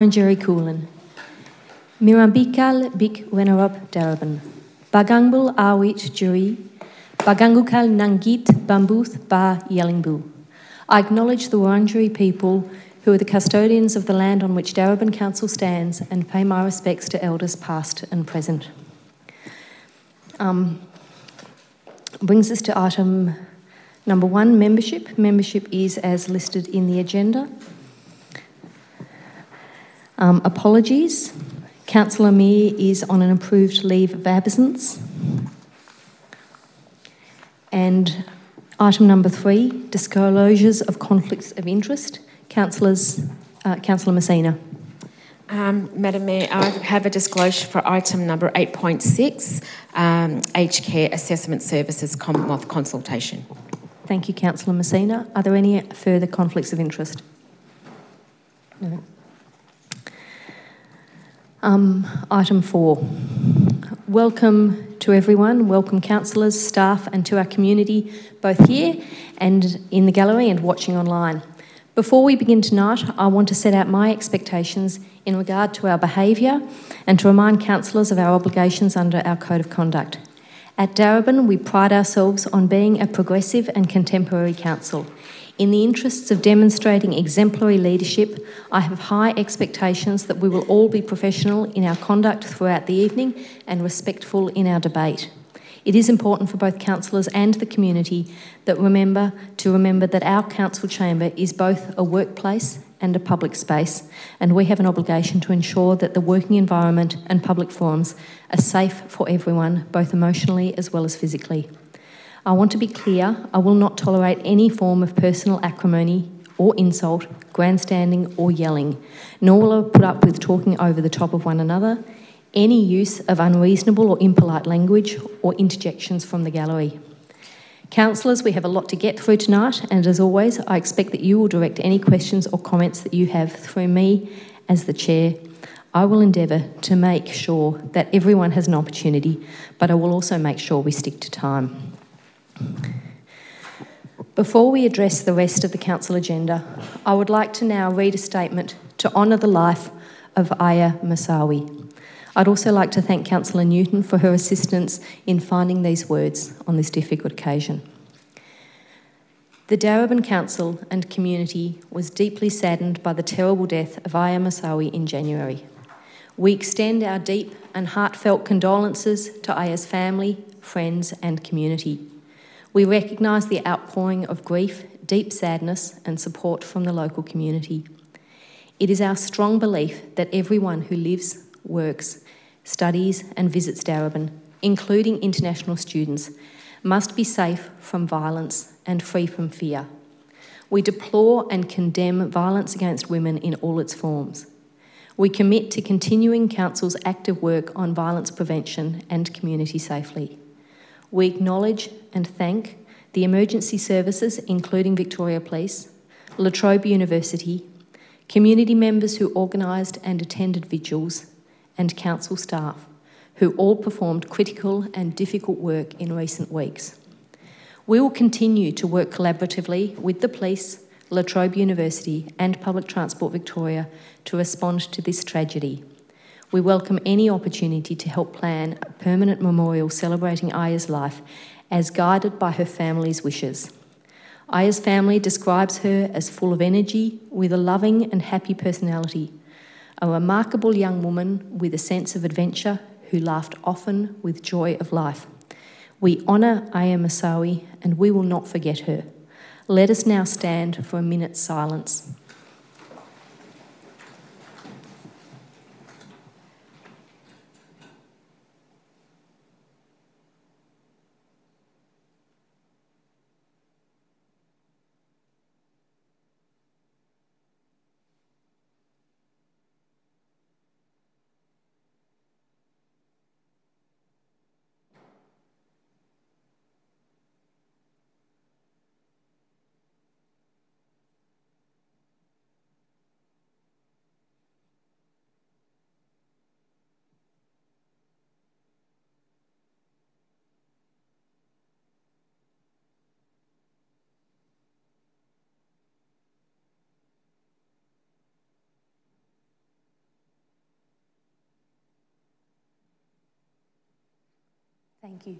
Jerry Coolan. Mirambikal Bik Wenarab Daraban. Bagangbul Awit Juri. Bagangukal Nangit Bambuth Ba Yellingbu. I acknowledge the Wurundjeri people who are the custodians of the land on which Darebin Council stands and pay my respects to elders past and present. Brings us to item number 1, membership. Membership is as listed in the agenda. Apologies. Councillor Mir is on an approved leave of absence. And item number 3, disclosures of conflicts of interest. Councillor Messina. Madam Mayor, I have a disclosure for item number 8.6, aged care assessment services Commonwealth consultation. Thank you, Councillor Messina. Are there any further conflicts of interest? No. Item 4. Welcome to everyone. Welcome councillors, staff and to our community, both here and in the gallery and watching online. Before we begin tonight, I want to set out my expectations in regard to our behaviour and to remind councillors of our obligations under our Code of Conduct. At Darebin, we pride ourselves on being a progressive and contemporary council. In the interests of demonstrating exemplary leadership, I have high expectations that we will all be professional in our conduct throughout the evening and respectful in our debate. It is important for both councillors and the community to remember that our council chamber is both a workplace and a public space, and we have an obligation to ensure that the working environment and public forums are safe for everyone, both emotionally as well as physically. I want to be clear, I will not tolerate any form of personal acrimony or insult, grandstanding or yelling, nor will I put up with talking over the top of one another, any use of unreasonable or impolite language or interjections from the gallery. Councillors, we have a lot to get through tonight, and as always, I expect that you will direct any questions or comments that you have through me as the Chair. I will endeavour to make sure that everyone has an opportunity, but I will also make sure we stick to time. Before we address the rest of the council agenda, I would like to now read a statement to honour the life of Aya Masawi. I'd also like to thank Councillor Newton for her assistance in finding these words on this difficult occasion. The Darebin Council and community was deeply saddened by the terrible death of Aya Masawi in January. We extend our deep and heartfelt condolences to Aya's family, friends and community. We recognise the outpouring of grief, deep sadness and support from the local community. It is our strong belief that everyone who lives, works, studies and visits Darebin, including international students, must be safe from violence and free from fear. We deplore and condemn violence against women in all its forms. We commit to continuing Council's active work on violence prevention and community safely. We acknowledge and thank the emergency services, including Victoria Police, La Trobe University, community members who organised and attended vigils, and council staff, who all performed critical and difficult work in recent weeks. We will continue to work collaboratively with the police, La Trobe University and Public Transport Victoria to respond to this tragedy. We welcome any opportunity to help plan a permanent memorial celebrating Aya's life as guided by her family's wishes. Aya's family describes her as full of energy, with a loving and happy personality, a remarkable young woman with a sense of adventure who laughed often with joy of life. We honour Aya Masawi and we will not forget her. Let us now stand for a minute's silence. Thank you.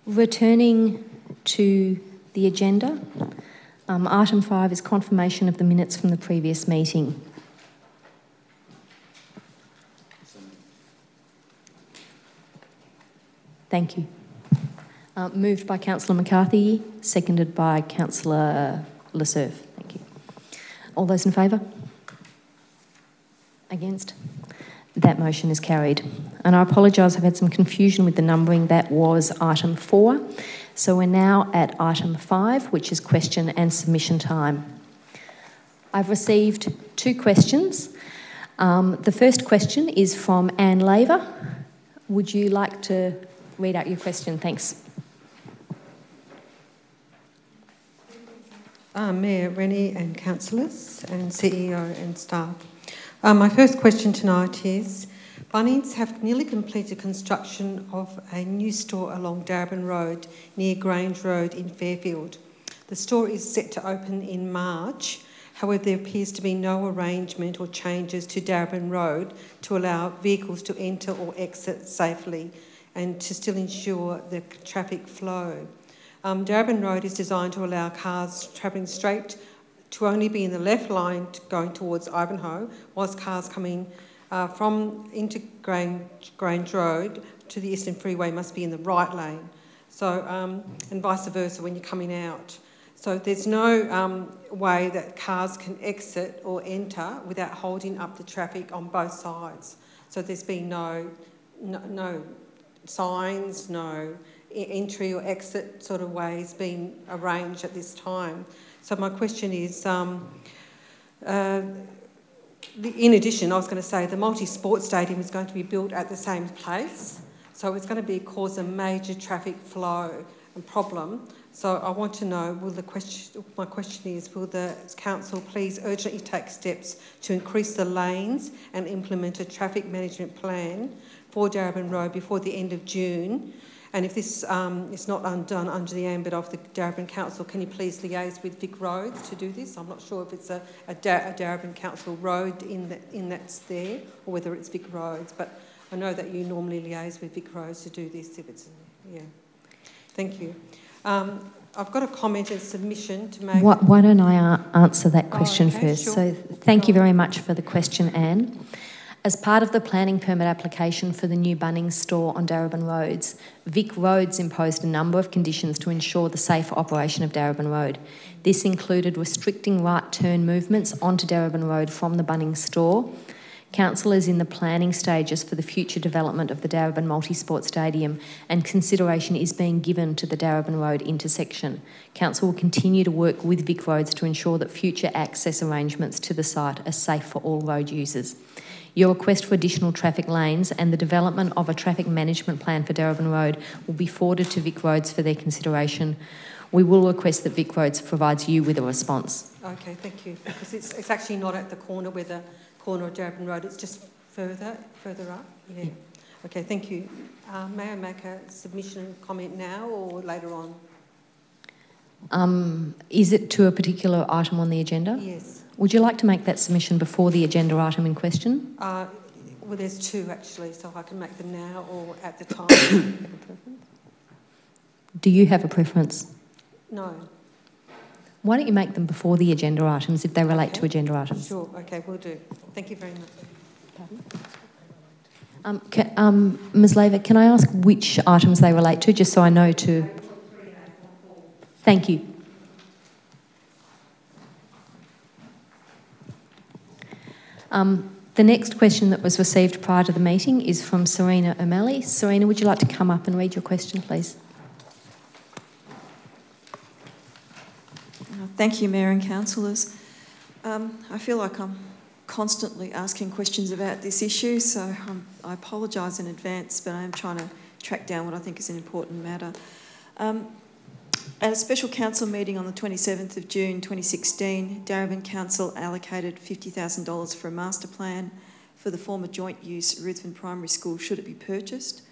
Returning to the agenda, item 5 is confirmation of the minutes from the previous meeting. Thank you. Moved by Councillor McCarthy, seconded by Councillor Lesurf. Thank you. All those in favour? Against? That motion is carried. And I apologise, I've had some confusion with the numbering. That was item 4. So we're now at item 5, which is question and submission time. I've received 2 questions. The first question is from Anne Laver. Would you like to read out your question? Thanks. Mayor Rennie and councillors and CEO and staff. My first question tonight is, Bunnings have nearly completed construction of a new store along Darebin Road near Grange Road in Fairfield. The store is set to open in March. However, there appears to be no arrangement or changes to Darebin Road to allow vehicles to enter or exit safely and to still ensure the traffic flow. Darebin Road is designed to allow cars travelling straight to only be in the left line going towards Ivanhoe, whilst cars coming from into Grange Road to the Eastern Freeway must be in the right lane. So, and vice versa when you're coming out. So there's no way that cars can exit or enter without holding up the traffic on both sides. So there's been no signs, no entry or exit sort of ways being arranged at this time. So my question is, in addition, I was going to say the multi-sport stadium is going to be built at the same place, so it's going to cause a major traffic flow and problem. So I want to know, my question is, will the council please urgently take steps to increase the lanes and implement a traffic management plan for Darebin Road before the end of June? And if this is not done under the ambit of the Darebin Council, can you please liaise with Vic Roads to do this? I'm not sure if it's a Darebin Council road in that's there, or whether it's Vic Roads, but I know that you normally liaise with Vic Roads to do this if it's, yeah. Thank you. I've got a comment and submission to make. Why don't I answer that question first? Sure. So thank you very much for the question, Anne. As part of the planning permit application for the new Bunnings store on Darebin Roads, Vic Roads imposed a number of conditions to ensure the safe operation of Darebin Road. This included restricting right turn movements onto Darebin Road from the Bunnings store. Council is in the planning stages for the future development of the Darebin Multisport Stadium, and consideration is being given to the Darebin Road intersection. Council will continue to work with Vic Roads to ensure that future access arrangements to the site are safe for all road users. Your request for additional traffic lanes and the development of a traffic management plan for Darebin Road will be forwarded to Vic Roads for their consideration. We will request that Vic Roads provides you with a response. Okay, thank you. Because it's actually not at the corner where the corner of Darebin Road, it's just further up. Yeah. Okay, thank you. May I make a submission and comment now or later on? Is it to a particular item on the agenda? Yes. Would you like to make that submission before the agenda item in question? Well, there's 2 actually, so I can make them now or at the time. Do you have a preference? No. Why don't you make them before the agenda items if they relate to agenda items? Sure, okay, we'll do. Thank you very much. Ms Laver, can I ask which items they relate to, just so I know to... Thank you. The next question that was received prior to the meeting is from Serena O'Malley. Serena, would you like to come up and read your question, please? Thank you, Mayor and councillors. I feel like I'm constantly asking questions about this issue, so I apologise in advance, but I am trying to track down what I think is an important matter. At a special council meeting on the 27th of June 2016, Darebin Council allocated $50,000 for a master plan for the former joint use Ruthven Primary School should it be purchased.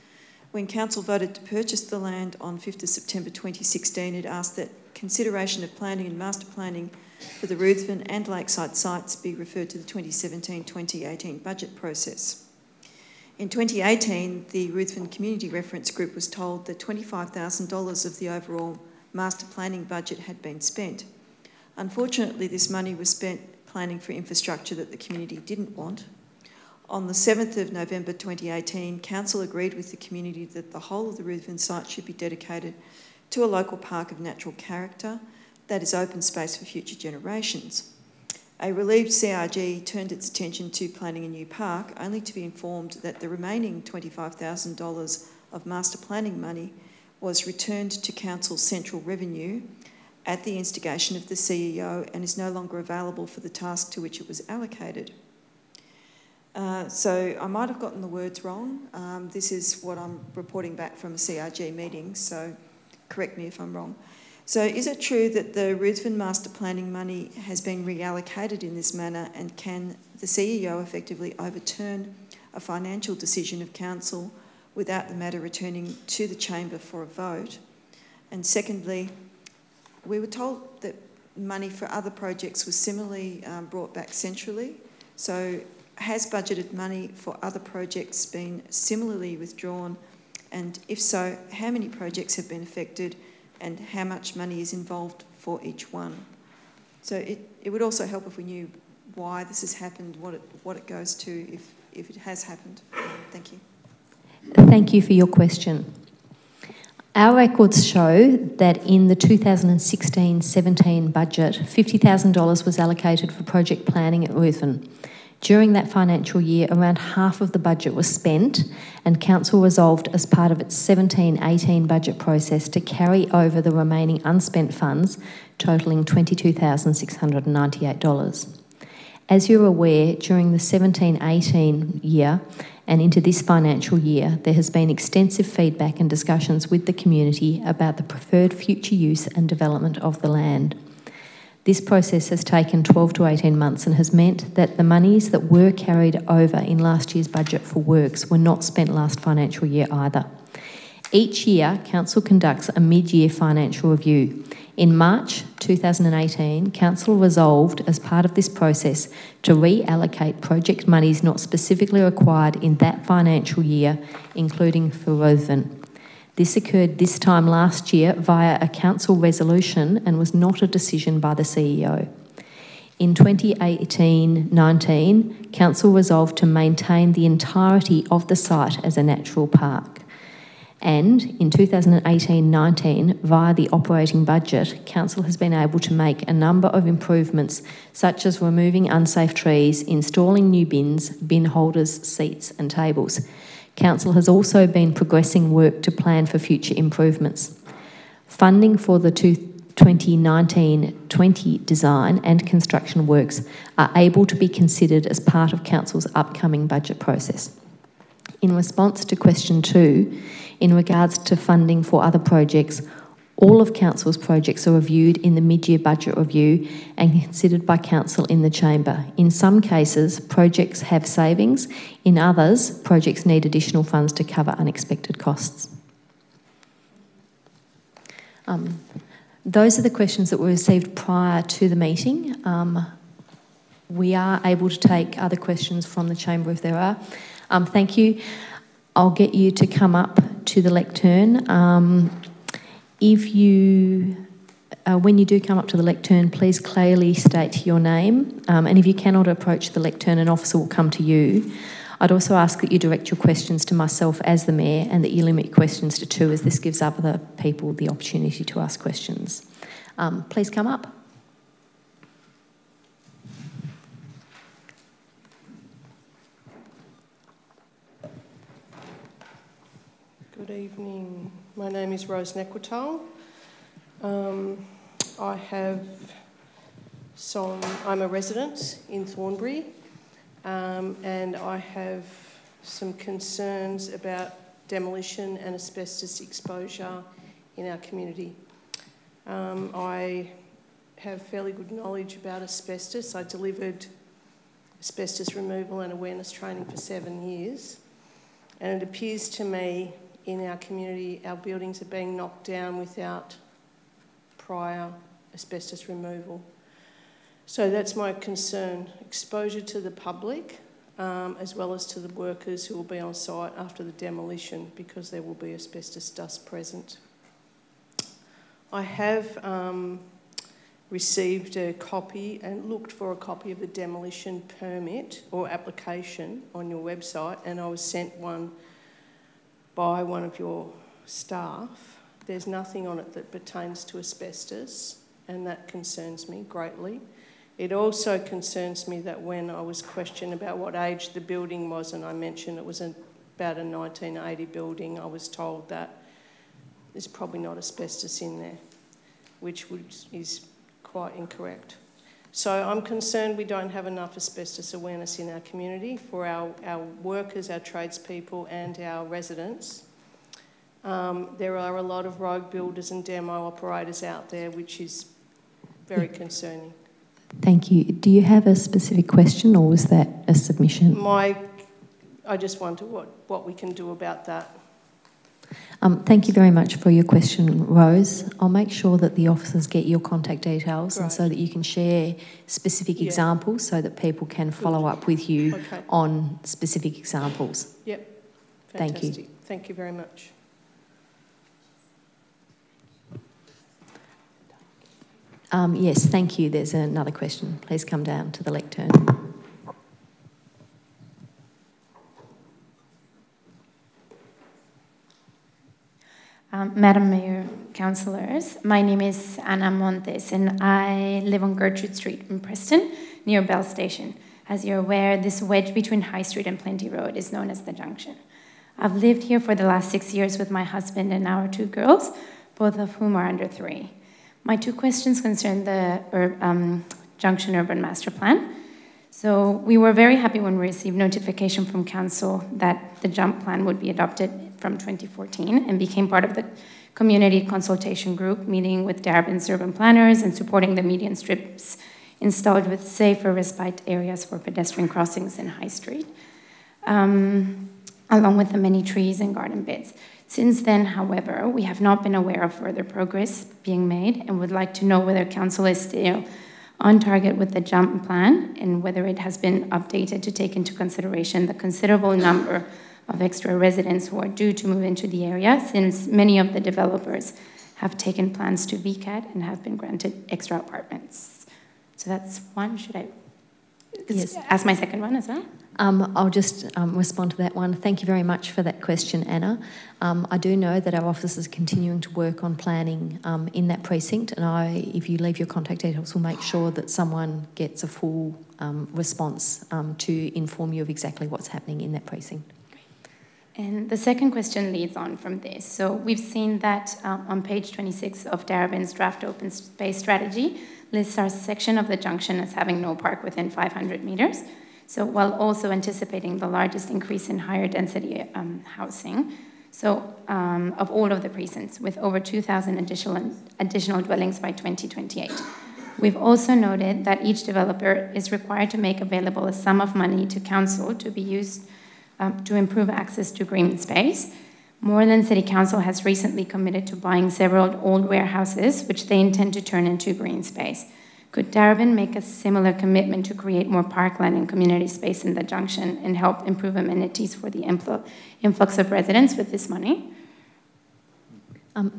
When Council voted to purchase the land on 5th of September 2016, it asked that consideration of planning and master planning for the Ruthven and Lakeside sites be referred to the 2017-2018 budget process. In 2018, the Ruthven Community Reference Group was told that $25,000 of the overall master planning budget had been spent. Unfortunately, this money was spent planning for infrastructure that the community didn't want. On the 7th of November 2018, Council agreed with the community that the whole of the Ruthven site should be dedicated to a local park of natural character that is open space for future generations. A relieved CRG turned its attention to planning a new park, only to be informed that the remaining $25,000 of master planning money was returned to Council's central revenue at the instigation of the CEO and is no longer available for the task to which it was allocated. So I might have gotten the words wrong. This is what I'm reporting back from a CRG meeting, so correct me if I'm wrong. So is it true that the Ruthven master planning money has been reallocated in this manner, and can the CEO effectively overturn a financial decision of Council without the matter returning to the Chamber for a vote? And secondly, we were told that money for other projects was similarly brought back centrally. So has budgeted money for other projects been similarly withdrawn? And if so, how many projects have been affected and how much money is involved for each one? So it would also help if we knew why this has happened, what it goes to if it has happened. Thank you. Thank you for your question. Our records show that in the 2016-17 budget, $50,000 was allocated for project planning at Ruthven. During that financial year, around half of the budget was spent, and Council resolved as part of its 17-18 budget process to carry over the remaining unspent funds, totalling $22,698. As you're aware, during the 17-18 year and into this financial year, there has been extensive feedback and discussions with the community about the preferred future use and development of the land. This process has taken 12 to 18 months and has meant that the monies that were carried over in last year's budget for works were not spent last financial year either. Each year, Council conducts a mid-year financial review. In March 2018, Council resolved as part of this process to reallocate project monies not specifically required in that financial year, including for Ruthven. This occurred this time last year via a Council resolution and was not a decision by the CEO. In 2018-19, Council resolved to maintain the entirety of the site as a natural park. And in 2018-19, via the operating budget, Council has been able to make a number of improvements, such as removing unsafe trees, installing new bins, bin holders, seats and tables. Council has also been progressing work to plan for future improvements. Funding for the 2019-20 design and construction works are able to be considered as part of Council's upcoming budget process. In response to question 2, in regards to funding for other projects, all of Council's projects are reviewed in the mid-year budget review and considered by Council in the Chamber. In some cases, projects have savings. In others, projects need additional funds to cover unexpected costs. Those are the questions that were received prior to the meeting. We are able to take other questions from the Chamber if there are. Thank you. I'll get you to come up to the lectern. If you, when you do come up to the lectern, please clearly state your name, and if you cannot approach the lectern, an officer will come to you. I'd also ask that you direct your questions to myself as the Mayor and that you limit questions to 2, as this gives other people the opportunity to ask questions. Please come up. Good evening. My name is Rose Nequitol. I'm a resident in Thornbury, and I have some concerns about demolition and asbestos exposure in our community. I have fairly good knowledge about asbestos. I delivered asbestos removal and awareness training for 7 years, and it appears to me in our community our buildings are being knocked down without prior asbestos removal. So that's my concern, exposure to the public as well as to the workers who will be on site after the demolition, because there will be asbestos dust present. I have received a copy and looked for a copy of the demolition permit or application on your website, and I was sent one by one of your staff. There's nothing on it that pertains to asbestos, and that concerns me greatly. It also concerns me that when I was questioned about what age the building was, and I mentioned it was about a 1980 building, I was told that there's probably not asbestos in there, which is quite incorrect. So I'm concerned we don't have enough asbestos awareness in our community for our workers, our tradespeople and our residents. There are a lot of rogue builders and demo operators out there, which is very concerning. Thank you. Do you have a specific question, or was that a submission? I just wonder what we can do about that. Thank you very much for your question, Rose. I'll make sure that the officers get your contact details, and so that you can share specific examples so that people can follow up with you on specific examples. Yep. Fantastic. Thank you. Thank you very much. Yes, thank you. There's another question. Please come down to the lectern. Madam Mayor, councillors, my name is Ana Montes and I live on Gertrude Street in Preston, near Bell Station. As you're aware, this wedge between High Street and Plenty Road is known as the Junction. I've lived here for the last 6 years with my husband and our 2 girls, both of whom are under 3. My 2 questions concern the Junction Urban Master Plan. So we were very happy when we received notification from Council that the JUMP plan would be adopted from 2014 and became part of the community consultation group, meeting with Darebin's urban planners and supporting the median strips installed with safer respite areas for pedestrian crossings in High Street, along with the many trees and garden beds. Since then, however, we have not been aware of further progress being made and would like to know whether Council is still on target with the JUMP plan and whether it has been updated to take into consideration the considerable number of extra residents who are due to move into the area, since many of the developers have taken plans to VCAT and have been granted extra apartments. So that's one. Should I ask my second one as well? I'll just respond to that one. Thank you very much for that question, Anna. I do know that our officers are continuing to work on planning in that precinct, and if you leave your contact details, we'll make sure that someone gets a full response to inform you of exactly what's happening in that precinct. And the second question leads on from this. So we've seen that on page 26 of Darebin's draft open space strategy lists our section of the junction as having no park within 500 metres. So while also anticipating the largest increase in higher density housing, so of all of the precincts, with over 2,000 additional dwellings by 2028. We've also noted that each developer is required to make available a sum of money to council to be used to improve access to green space. Moreland City Council has recently committed to buying several old warehouses, which they intend to turn into green space. Could Darebin make a similar commitment to create more parkland and community space in the junction and help improve amenities for the influx of residents with this money?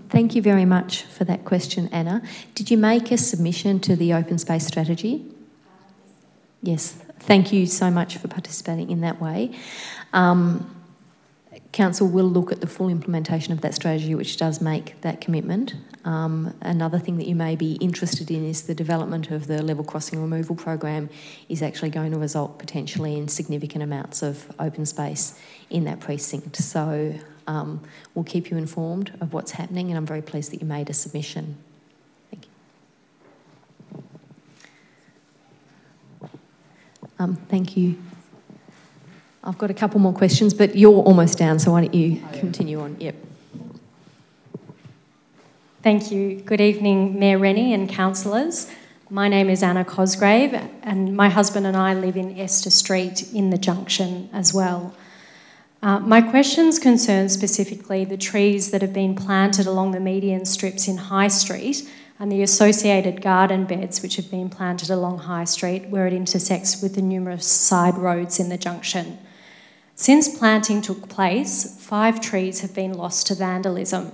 Thank you very much for that question, Anna. Did you make a submission to the open space strategy? Yes. Thank you so much for participating in that way. Council will look at the full implementation of that strategy, which does make that commitment. Another thing that you may be interested in is the development of the level crossing removal program is actually going to result potentially in significant amounts of open space in that precinct. So we'll keep you informed of what's happening, and I'm very pleased that you made a submission. Thank you. Thank you. I've got a couple more questions, but you're almost down, so why don't you continue on? Yep. Thank you. Good evening, Mayor Rennie and councillors. My name is Anna Cosgrave, and my husband and I live in Esther Street in the Junction as well. My questions concern specifically the trees that have been planted along the median strips in High Street and the associated garden beds which have been planted along High Street where it intersects with the numerous side roads in the junction. Since planting took place, 5 trees have been lost to vandalism,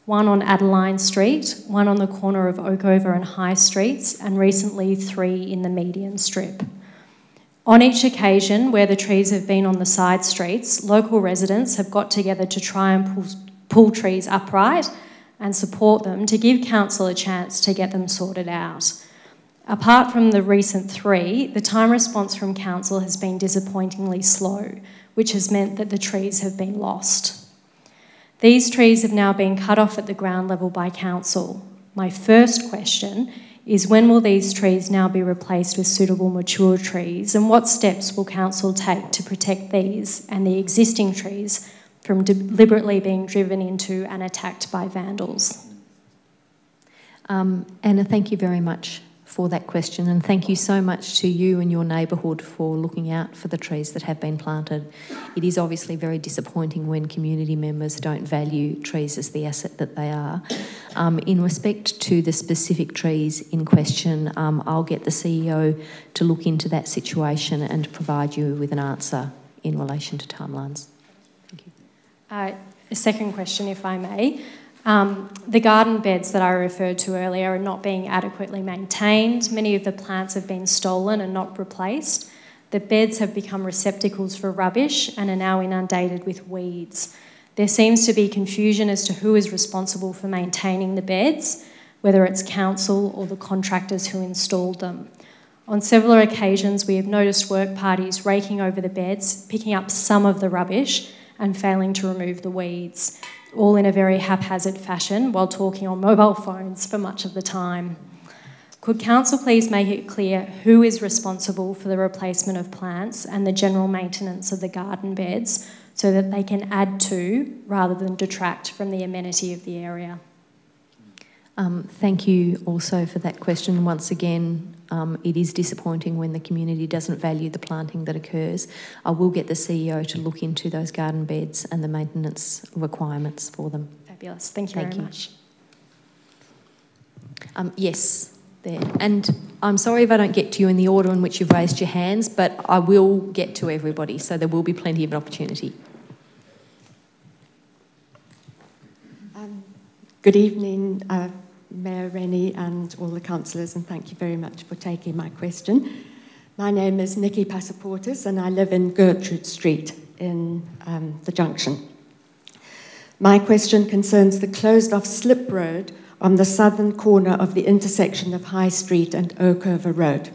one on Adeline Street, one on the corner of Oakover and High Streets, and recently 3 in the median strip. On each occasion where the trees have been on the side streets, local residents have got together to try and pull trees upright and support them to give council a chance to get them sorted out. Apart from the recent 3, the time response from council has been disappointingly slow, which has meant that the trees have been lost. These trees have now been cut off at the ground level by council. My first question is, when will these trees now be replaced with suitable mature trees, and what steps will council take to protect these and the existing trees from deliberately being driven into and attacked by vandals? Anna, thank you very much for that question, and thank you so much to you and your neighbourhood for looking out for the trees that have been planted. It is obviously very disappointing when community members don't value trees as the asset that they are. In respect to the specific trees in question, I'll get the CEO to look into that situation and provide you with an answer in relation to timelines. Thank you. A second question, if I may. The garden beds that I referred to earlier are not being adequately maintained. Many of the plants have been stolen and not replaced. The beds have become receptacles for rubbish and are now inundated with weeds. There seems to be confusion as to who is responsible for maintaining the beds, whether it's council or the contractors who installed them. On several occasions, we have noticed work parties raking over the beds, picking up some of the rubbish and failing to remove the weeds, all in a very haphazard fashion while talking on mobile phones for much of the time. Could council please make it clear who is responsible for the replacement of plants and the general maintenance of the garden beds so that they can add to rather than detract from the amenity of the area? Thank you also for that question. Once again, it is disappointing when the community doesn't value the planting that occurs. I will get the CEO to look into those garden beds and the maintenance requirements for them. Fabulous. Thank you very much. Yes, there. And I'm sorry if I don't get to you in the order in which you've raised your hands, but I will get to everybody, so there will be plenty of opportunity. Good evening, Mayor Rennie and all the councillors, and thank you very much for taking my question. My name is Nikki Passaportis and I live in Gertrude Street in the junction. My question concerns the closed-off slip road on the southern corner of the intersection of High Street and Oakover Road.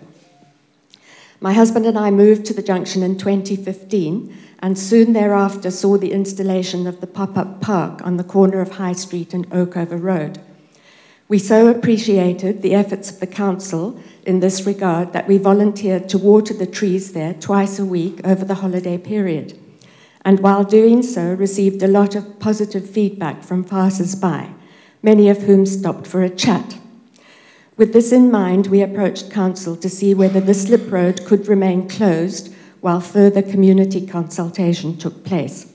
My husband and I moved to the junction in 2015 and soon thereafter saw the installation of the pop-up park on the corner of High Street and Oakover Road. We so appreciated the efforts of the council in this regard that we volunteered to water the trees there twice a week over the holiday period, and while doing so received a lot of positive feedback from passers-by, many of whom stopped for a chat. With this in mind, we approached council to see whether the slip road could remain closed while further community consultation took place.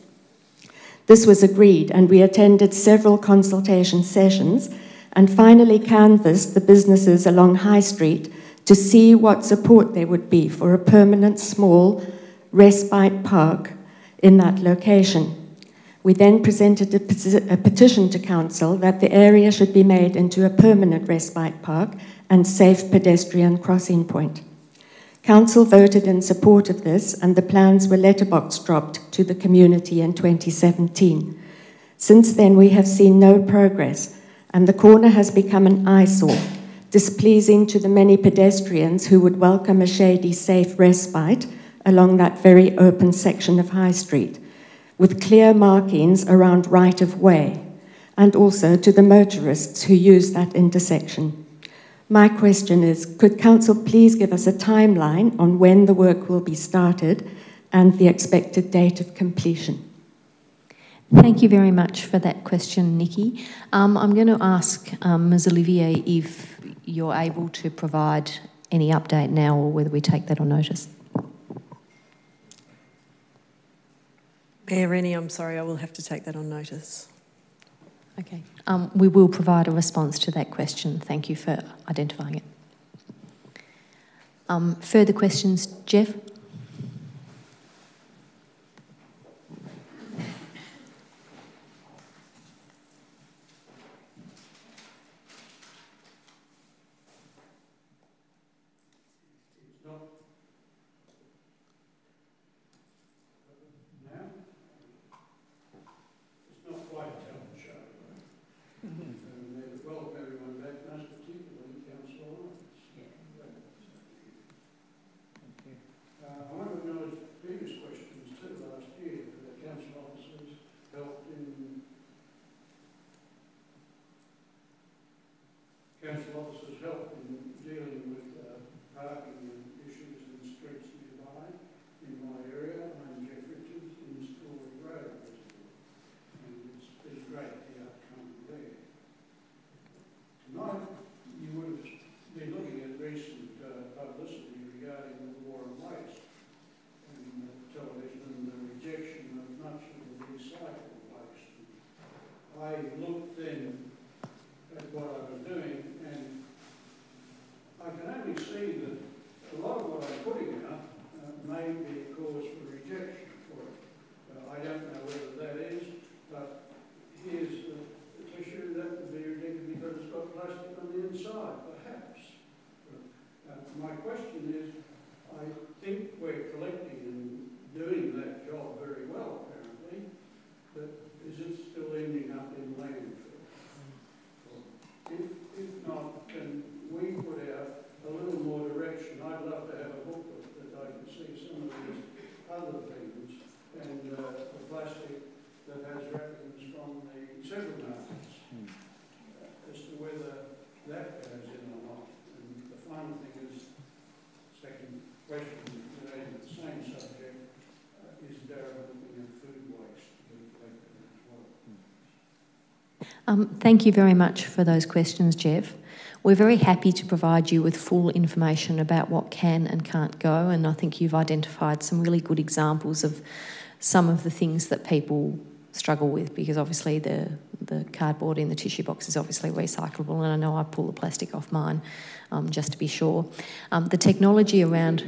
This was agreed, and we attended several consultation sessions and finally canvassed the businesses along High Street to see what support there would be for a permanent small respite park in that location. We then presented a petition to council that the area should be made into a permanent respite park and safe pedestrian crossing point. Council voted in support of this, and the plans were letterbox dropped to the community in 2017. Since then, we have seen no progress, and the corner has become an eyesore, displeasing to the many pedestrians who would welcome a shady, safe respite along that very open section of High Street, with clear markings around right-of-way, and also to the motorists who use that intersection. My question is, could council please give us a timeline on when the work will be started and the expected date of completion? Thank you very much for that question, Nikki. I'm going to ask Ms. Olivier if you're able to provide any update now or whether we take that on notice. Mayor Rennie, I'm sorry, I will have to take that on notice. Okay. We will provide a response to that question. Thank you for identifying it. Further questions, Jeff? Council officers help in dealing with parking and issues in streets nearby. In my area, I'm Jeff Richards in Story Road, and it's been great, the outcome there. Tonight, you would have been looking at recent publicity regarding the war on waste and television and the rejection of much of the recycled waste. I looked then at what I was doing, and I can only see that a lot of what I'm putting out may be a cause for rejection for it. I don't know whether that is, but here's the tissue that would be rejected because it's got plastic on the inside, perhaps. My question is, I think we're collecting and doing that job very well, apparently, but is it still ending up in landfill? If not, can we put out a little more direction? I'd love to have a booklet that I can see some of these other things and the plastic that has wrappings from the several markets as to whether that goes in or not. And the final thing is, second question related to the same subject, is Darabin looking at food waste to be collected as well? Thank you very much for those questions, Jeff. We're very happy to provide you with full information about what can and can't go, and I think you've identified some really good examples of some of the things that people struggle with, because obviously the cardboard in the tissue box is obviously recyclable, and I know I pull the plastic off mine just to be sure. The technology around...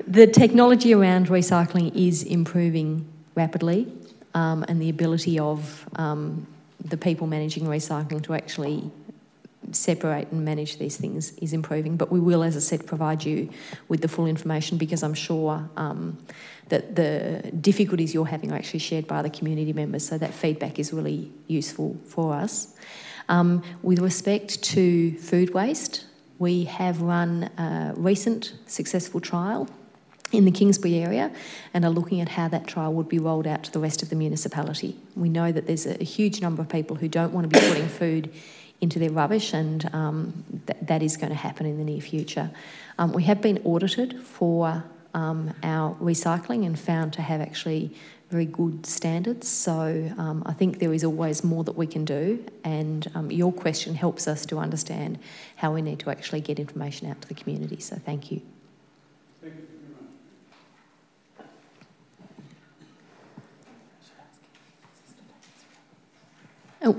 The technology around recycling is improving rapidly, and the ability of the people managing recycling to actually separate and manage these things is improving. But we will, as I said, provide you with the full information, because I'm sure that the difficulties you're having are actually shared by the community members, so that feedback is really useful for us. With respect to food waste, we have run a recent successful trial in the Kingsbury area and are looking at how that trial would be rolled out to the rest of the municipality. We know that there's a huge number of people who don't want to be putting food into their rubbish, and that is going to happen in the near future. We have been audited for our recycling and found to have actually very good standards, so I think there is always more that we can do, and your question helps us to understand how we need to actually get information out to the community, so thank you. Thank you.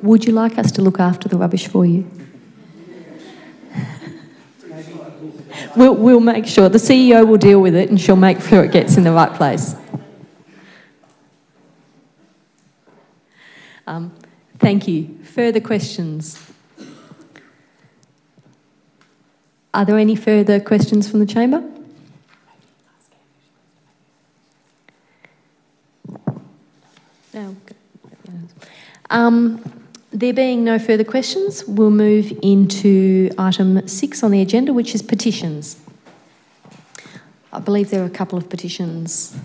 Would you like us to look after the rubbish for you? We'll make sure. The CEO will deal with it and she'll make sure it gets in the right place. Thank you. Further questions? Are there any further questions from the chamber? No. There being no further questions, we'll move into item 6 on the agenda, which is petitions. I believe there are a couple of petitions.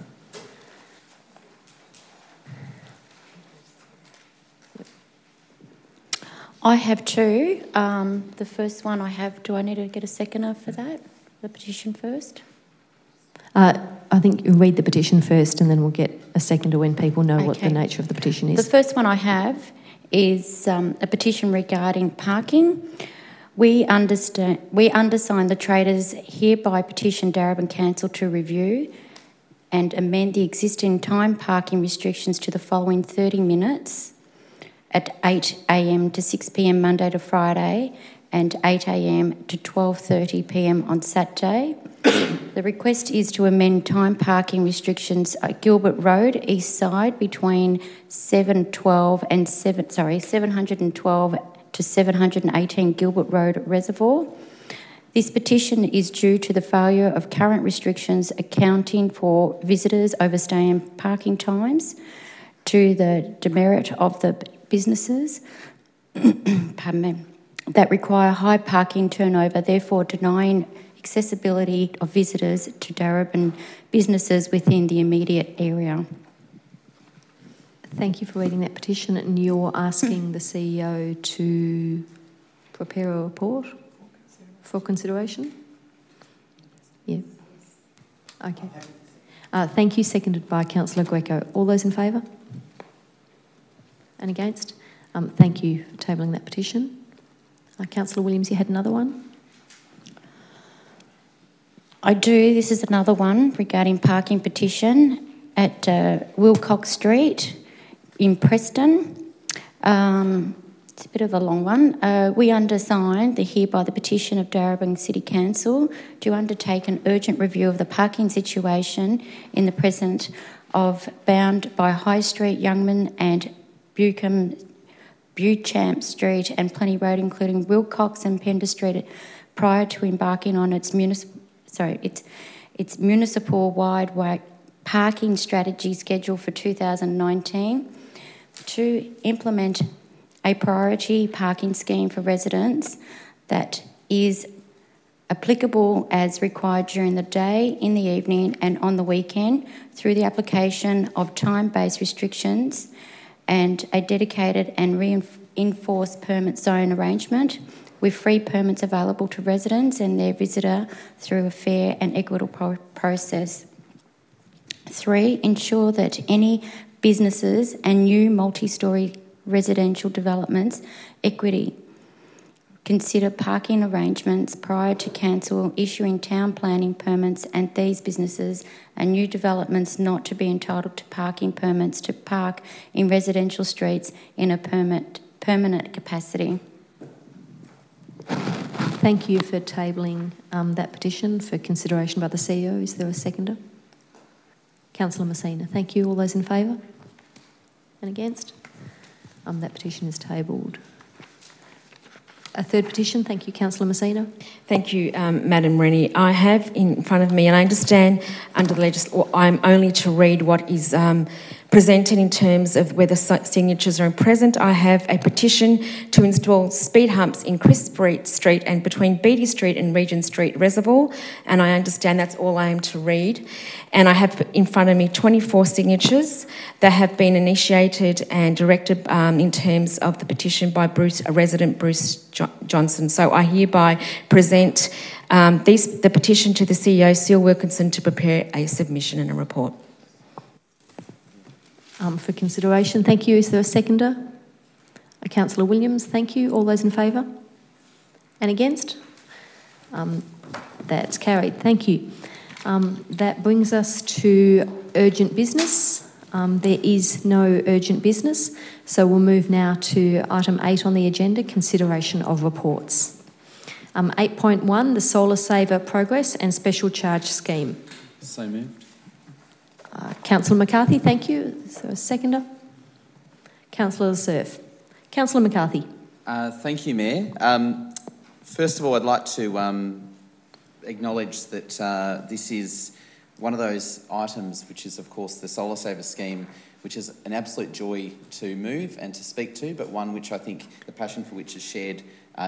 I have two. The first one I have, do I need to get a seconder for that? The petition first? I think you read the petition first and then we'll get a seconder when people know what the nature of the petition is. The first one I have is a petition regarding parking. We undersigned the traders hereby petition Darebin Council to review and amend the existing time parking restrictions to the following 30 minutes at 8 a.m. to 6 p.m. Monday to Friday and 8 a.m. to 12:30 p.m. on Saturday. The request is to amend time parking restrictions at Gilbert Road, east side, between 712 to 718 Gilbert Road Reservoir. This petition is due to the failure of current restrictions accounting for visitors overstaying parking times, to the demerit of the businesses pardon me, that require high parking turnover, therefore denying accessibility of visitors to Darebin businesses within the immediate area. Thank you for reading that petition, and you're asking the CEO to prepare a report for consideration? Yeah. Okay. Thank you, seconded by Councillor Greco. All those in favour? And against? Thank you for tabling that petition. Councillor Williams, you had another one? I do. This is another one regarding parking petition at Wilcox Street in Preston. It's a bit of a long one. We undersigned the hereby the petition of Darebin City Council to undertake an urgent review of the parking situation in the present of bound by High Street, Youngman and Beauchamp Street and Plenty Road, including Wilcox and Pender Street, prior to embarking on its municipal-wide parking strategy schedule for 2019 to implement a priority parking scheme for residents that is applicable as required during the day, in the evening and on the weekend through the application of time-based restrictions and a dedicated and reinforced permit zone arrangement with free permits available to residents and their visitor through a fair and equitable process. 3, ensure that any businesses and new multi-storey residential developments consider parking arrangements prior to council issuing town planning permits, and these businesses and new developments not to be entitled to parking permits to park in residential streets in a permanent capacity. Thank you for tabling that petition for consideration by the CEO. Is there a seconder? Councillor Messina. Thank you. All those in favour? And against? That petition is tabled. A third petition. Thank you, Councillor Messina. Thank you, Madam Rennie. I have in front of me, and I understand under the legislation, I'm only to read what is presented in terms of whether signatures are present. I have a petition to install speed humps in Chris Street and between Beatty Street and Regent Street Reservoir, and I understand that's all I am to read. And I have in front of me 24 signatures that have been initiated and directed in terms of the petition by resident Bruce Johnson. So I hereby present the petition to the CEO, Seal Wilkinson, to prepare a submission and a report. For consideration. Thank you. Is there a seconder? Councillor Williams. Thank you. All those in favour? And against? That's carried. Thank you. That brings us to urgent business. There is no urgent business, so we'll move now to item 8 on the agenda, consideration of reports. 8.1, the Solar Saver Progress and Special Charge Scheme. So moved. Councillor McCarthy, thank you. Is there a seconder? Councillor Surf. Councillor McCarthy. Thank you, Mayor. First of all, I'd like to acknowledge that this is one of those items which is, of course, the Solar Saver Scheme, which is an absolute joy to move and to speak to, but one which I think the passion for which is shared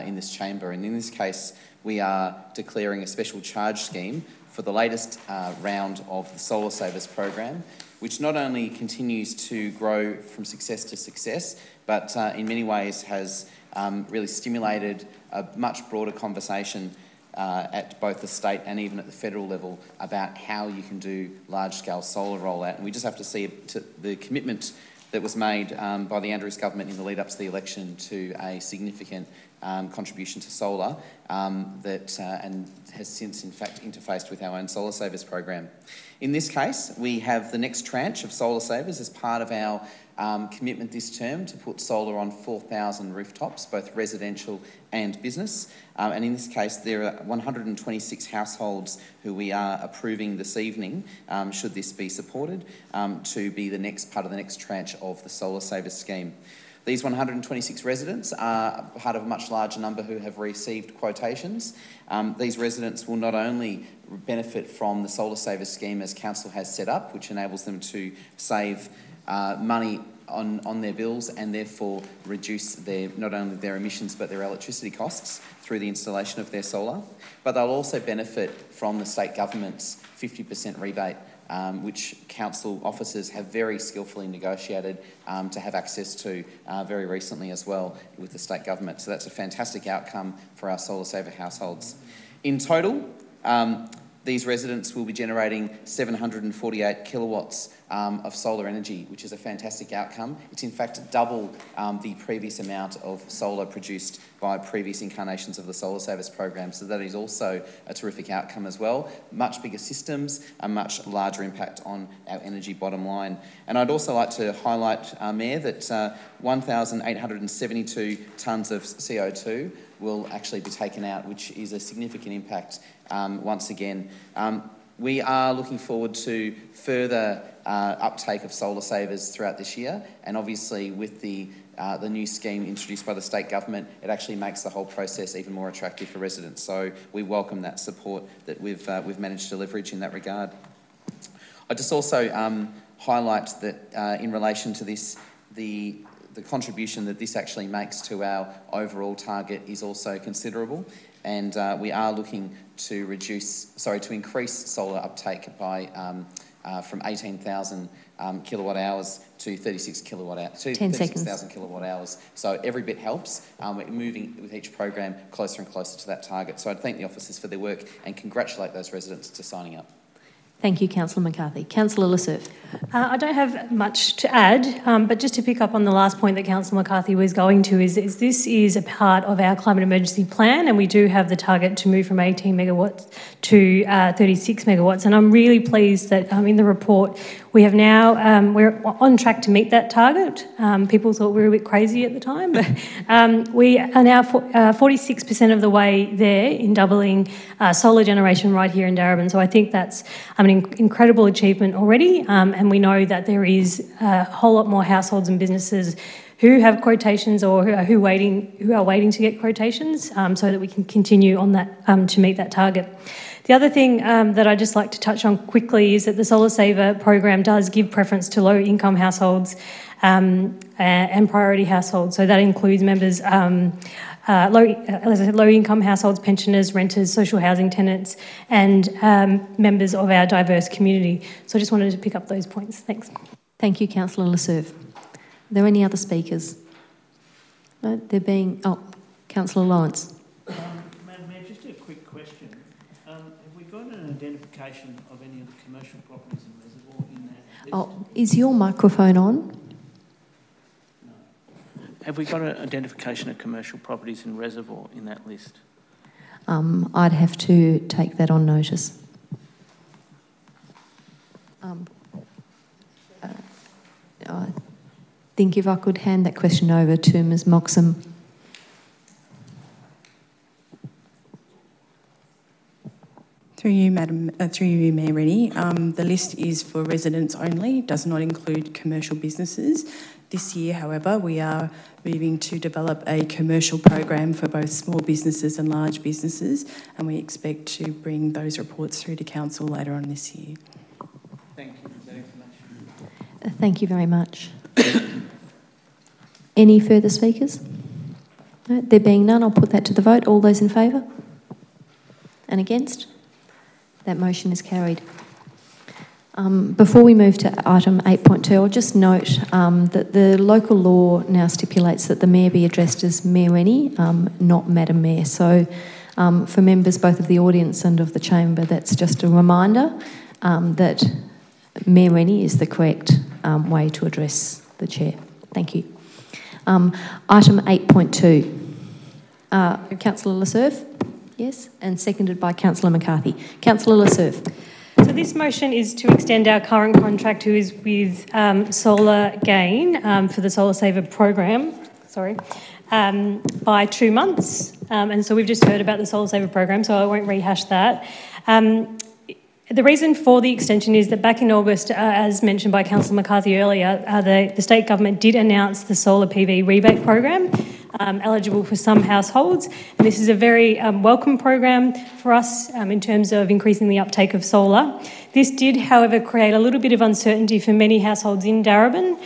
in this chamber. And in this case, we are declaring a special charge scheme for the latest round of the Solar Savers program, which not only continues to grow from success to success, but in many ways has really stimulated a much broader conversation at both the state and even at the federal level about how you can do large-scale solar rollout. And we just have to see the commitment that was made by the Andrews government in the lead-up to the election to a significant contribution to solar and has since, in fact, interfaced with our own Solar Savers program. In this case, we have the next tranche of Solar Savers as part of our commitment this term to put solar on 4,000 rooftops, both residential and business. And in this case, there are 126 households who we are approving this evening, should this be supported, to be the next part of the next tranche of the Solar Savers scheme. These 126 residents are part of a much larger number who have received quotations. These residents will not only benefit from the Solar Savers scheme as Council has set up, which enables them to save money on their bills and therefore reduce not only their emissions but their electricity costs through the installation of their solar, but they'll also benefit from the state government's 50% rebate, which council officers have very skillfully negotiated to have access to very recently as well with the state government. So that's a fantastic outcome for our Solar Saver households. In total, these residents will be generating 748 kilowatts of solar energy, which is a fantastic outcome. It's in fact double the previous amount of solar produced by previous incarnations of the Solar Savers program. So that is also a terrific outcome as well. Much bigger systems, a much larger impact on our energy bottom line. And I'd also like to highlight, Mayor, that 1,872 tonnes of CO2 will actually be taken out, which is a significant impact once again. We are looking forward to further uptake of Solar Savers throughout this year, and obviously with the new scheme introduced by the state government, it actually makes the whole process even more attractive for residents. So we welcome that support that we've managed to leverage in that regard. I'd just also highlight that in relation to this, the contribution that this actually makes to our overall target is also considerable, and we are looking to increase solar uptake by from 18,000 kilowatt hours to 36,000 kilowatt hours. So every bit helps. We're moving with each program closer and closer to that target. So I'd thank the officers for their work and congratulate those residents to signing up. Thank you, Councillor McCarthy. Councillor Lasserf. I don't have much to add, but just to pick up on the last point that Councillor McCarthy was going to, is this is a part of our climate emergency plan, and we do have the target to move from 18 megawatts to 36 megawatts. And I'm really pleased that in the report we have now, we're on track to meet that target. People thought we were a bit crazy at the time, but we are now 46% of the way there in doubling solar generation right here in Darebin. So I think that's an incredible achievement already, and we know that there is a whole lot more households and businesses who have quotations or who are waiting to get quotations, so that we can continue on that to meet that target. The other thing that I'd just like to touch on quickly is that the Solar Saver program does give preference to low-income households and priority households. So that includes members, low-income households, pensioners, renters, social housing tenants, and members of our diverse community. So I just wanted to pick up those points. Thanks. Thank you, Councillor Lasserf. Are there any other speakers? No, Councillor Lawrence. Madam Mayor, just a quick question. Have we got an identification of any of the commercial properties in Reservoir in that list? Is your microphone on? No. Have we got an identification of commercial properties in Reservoir in that list? I'd have to take that on notice. I think if I could hand that question over to Ms Moxham. Through you, Mayor Rennie. The list is for residents only, does not include commercial businesses. This year, however, we are moving to develop a commercial program for both small businesses and large businesses, and we expect to bring those reports through to Council later on this year. Thank you for that information. Thank you very much. Any further speakers? No, there being none, I'll put that to the vote. All those in favour? And against? That motion is carried. Before we move to item 8.2, I'll just note that the local law now stipulates that the Mayor be addressed as Mayor Rennie, not Madam Mayor. So for members both of the audience and of the chamber, that's just a reminder that Mayor Rennie is the correct way to address the Chair. Thank you. Item 8.2. Councillor Le Cerf, yes, and seconded by Councillor McCarthy. Councillor Le Cerf. So this motion is to extend our current contract, who is with Solar Gain for the Solar Saver program, by 2 months. And so we've just heard about the Solar Saver program, so I won't rehash that. The reason for the extension is that back in August, as mentioned by Councillor McCarthy earlier, the state government did announce the solar PV rebate program, eligible for some households. And this is a very welcome program for us in terms of increasing the uptake of solar. This did, however, create a little bit of uncertainty for many households in Darebin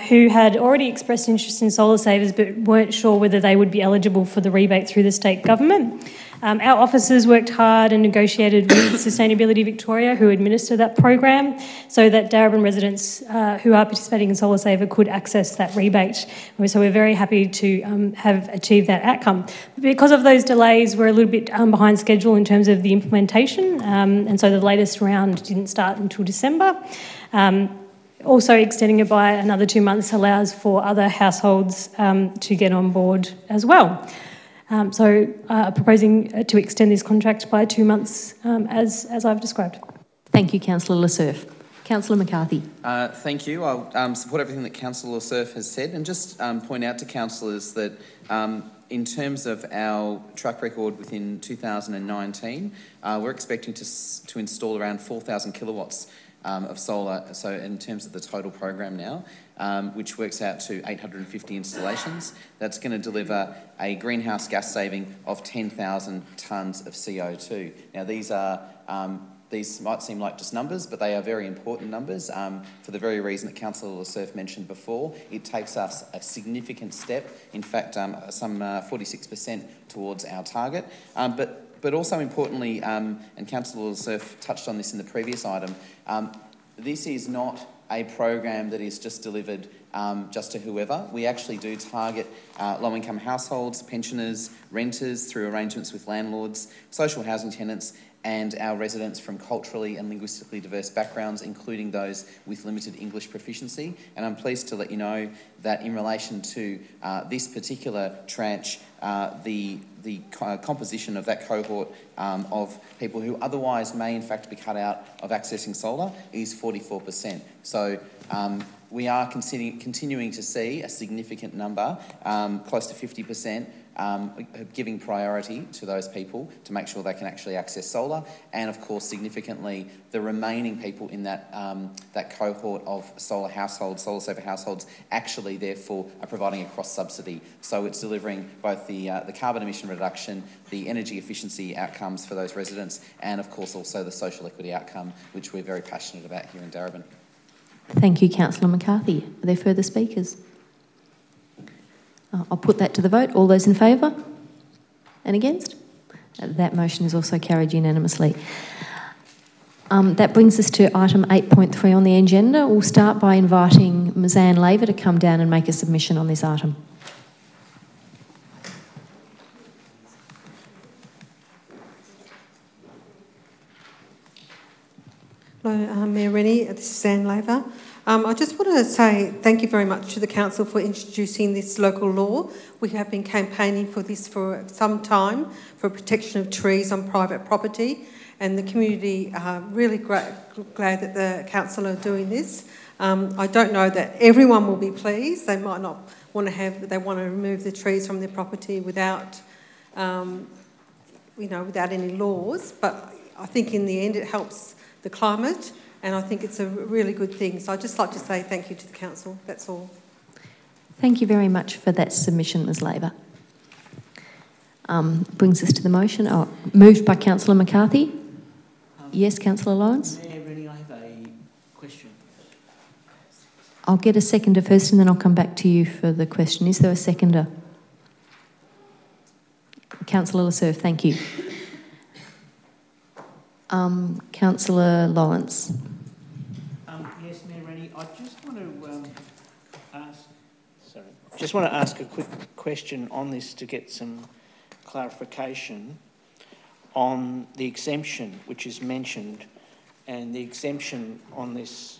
who had already expressed interest in solar savers but weren't sure whether they would be eligible for the rebate through the state government. Our officers worked hard and negotiated with Sustainability Victoria, who administer that program, so that Darebin residents who are participating in Solar Saver could access that rebate. So we're very happy to have achieved that outcome. Because of those delays, we're a little bit behind schedule in terms of the implementation, and so the latest round didn't start until December. Also, extending it by another 2 months allows for other households to get on board as well. Proposing to extend this contract by 2 months, as I've described. Thank you, Councillor Le Cerf. Councillor McCarthy. Thank you. I'll support everything that Councillor Le Cerf has said, and just point out to councillors that in terms of our track record within 2019, we're expecting to install around 4,000 kilowatts of solar, so in terms of the total program now, which works out to 850 installations. That's going to deliver a greenhouse gas saving of 10,000 tonnes of CO2. Now, these might seem like just numbers, but they are very important numbers for the very reason that Councillor Le Cerf mentioned before. It takes us a significant step, in fact, some 46% towards our target. But also importantly, and Councillor Le Cerf touched on this in the previous item, this is not a program that is just delivered just to whoever. We actually do target low-income households, pensioners, renters through arrangements with landlords, social housing tenants, and our residents from culturally and linguistically diverse backgrounds, including those with limited English proficiency. And I'm pleased to let you know that in relation to this particular tranche, the composition of that cohort of people who otherwise may in fact be cut out of accessing solar is 44%. So we are continuing to see a significant number, close to 50%, giving priority to those people to make sure they can actually access solar, and of course significantly the remaining people in that that cohort of solar households, solar saver households, actually therefore are providing a cross subsidy. So it's delivering both the carbon emission reduction, the energy efficiency outcomes for those residents, and of course also the social equity outcome, which we're very passionate about here in Darebin. Thank you, Councillor McCarthy. Are there further speakers? I'll put that to the vote. All those in favour? And against? That motion is also carried unanimously. That brings us to item 8.3 on the agenda. We'll start by inviting Ms Anne Laver to come down and make a submission on this item. Hello, Mayor Rennie, this is Anne Laver. I just want to say thank you very much to the Council for introducing this local law. We have been campaigning for this for some time, for protection of trees on private property, and the community are really glad that the Council are doing this. I don't know that everyone will be pleased. They might not want to they want to remove the trees from their property without, without any laws, but I think in the end it helps the climate, and I think it's a really good thing. So I'd just like to say thank you to the Council. That's all. Thank you very much for that submission, Ms Laver. Brings us to the motion. Moved by Councillor McCarthy. Yes, Councillor Lawrence? Mayor Rennie, I have a question. I'll get a seconder first and then I'll come back to you for the question. Is there a seconder? Councillor Le Cerf, thank you. Councillor Lawrence. Yes, Mayor Rennie, I just want to ask a quick question on this to get some clarification on the exemption which is mentioned, and the exemption on this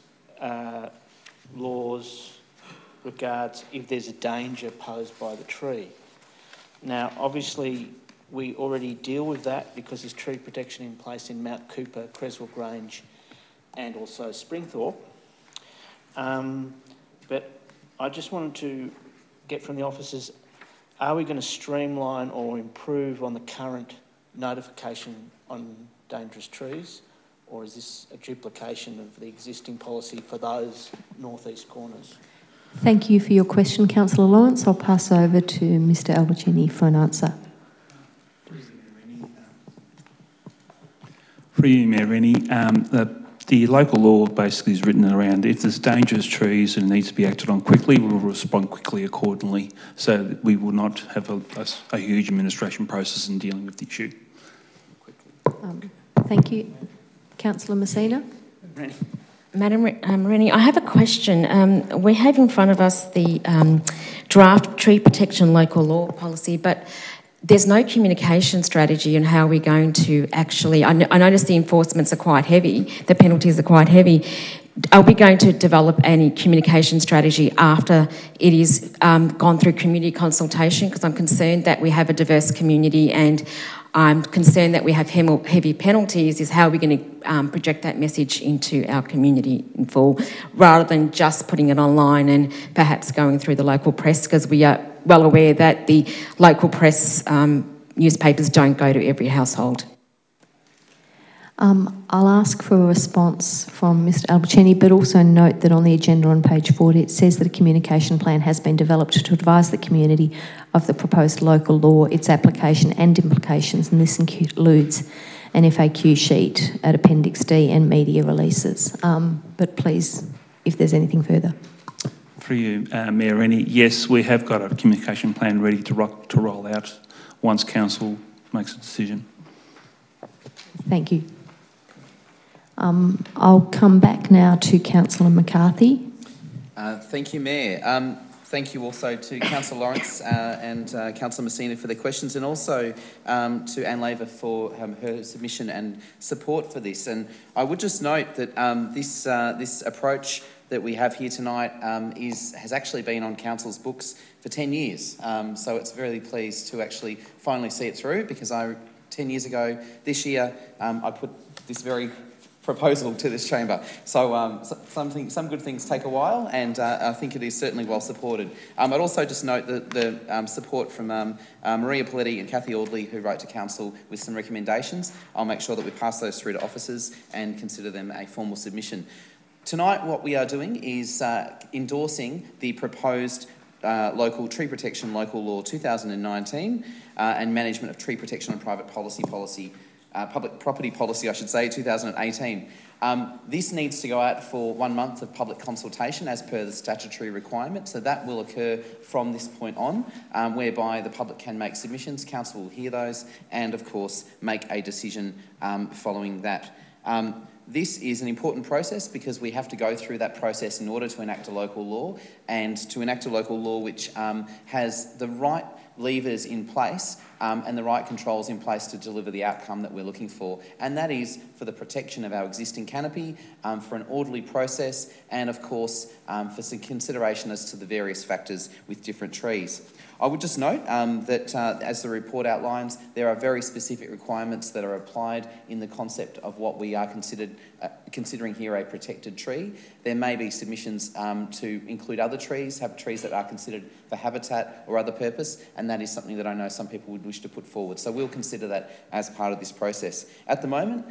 laws regards if there's a danger posed by the tree. Now, obviously, we already deal with that because there's tree protection in place in Mount Cooper, Creswell Grange and also Springthorpe. But I just wanted to get from the officers, are we going to streamline or improve on the current notification on dangerous trees, or is this a duplication of the existing policy for those northeast corners? Thank you for your question, Councillor Lawrence. I'll pass over to Mr Albertini for an answer. For you, Mayor Rennie, the local law basically is written around if there's dangerous trees and it needs to be acted on quickly, we will respond quickly accordingly, so that we will not have a huge administration process in dealing with the issue. Thank you. Councillor Messina. Rennie. Madam Rennie, I have a question. We have in front of us the draft tree protection local law policy, but there's no communication strategy on how we're going to actually... I notice the enforcements are quite heavy, the penalties are quite heavy. Are we going to develop any communication strategy after it is gone through community consultation? Because I'm concerned that we have a diverse community, and I'm concerned that we have heavy penalties. Is how we're going to project that message into our community in full, rather than just putting it online and perhaps going through the local press, because we are well aware that the local press newspapers don't go to every household. I'll ask for a response from Mr Albertini, but also note that on the agenda on page 40 it says that a communication plan has been developed to advise the community of the proposed local law, its application and implications, and this includes an FAQ sheet at Appendix D and media releases. But please, if there's anything further. For you, Mayor Rennie, yes, we have got a communication plan ready to roll out once Council makes a decision. Thank you. I'll come back now to Councillor McCarthy. Thank you, Mayor. Thank you also to Councillor Lawrence and Councillor Messina for their questions, and also to Anne Laver for her submission and support for this. And I would just note that this approach that we have here tonight has actually been on Council's books for 10 years. So it's very pleased to actually finally see it through, because 10 years ago this year I put this very proposal to this chamber. So some good things take a while, and I think it is certainly well supported. I'd also just note the support from Maria Paletti and Kathy Audley, who wrote to Council with some recommendations. I'll make sure that we pass those through to officers and consider them a formal submission. Tonight what we are doing is endorsing the proposed local tree protection local law 2019 and management of tree protection and private public property policy, I should say, 2018. This needs to go out for 1 month of public consultation as per the statutory requirement, so that will occur from this point on, whereby the public can make submissions, Council will hear those, and of course make a decision following that. This is an important process because we have to go through that process in order to enact a local law, and to enact a local law which has the right levers in place and the right controls in place to deliver the outcome that we're looking for. And that is for the protection of our existing canopy, for an orderly process, and of course for some consideration as to the various factors with different trees. I would just note that as the report outlines, there are very specific requirements that are applied in the concept of what we are considering here a protected tree. There may be submissions to include other trees, have trees that are considered for habitat or other purpose, and that is something that I know some people would wish to put forward. So we'll consider that as part of this process. At the moment,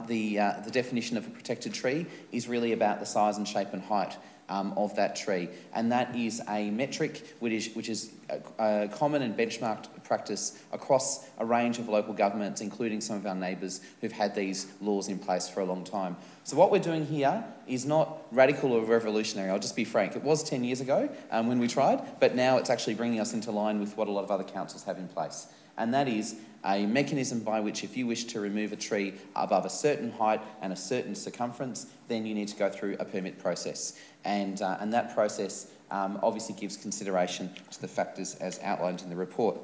the definition of a protected tree is really about the size and shape and height of that tree, and that is a metric which is a common and benchmarked practice across a range of local governments, including some of our neighbours who've had these laws in place for a long time. So what we're doing here is not radical or revolutionary, I'll just be frank. It was 10 years ago when we tried, but now it's actually bringing us into line with what a lot of other councils have in place. And that is a mechanism by which if you wish to remove a tree above a certain height and a certain circumference, then you need to go through a permit process. And that process obviously gives consideration to the factors as outlined in the report.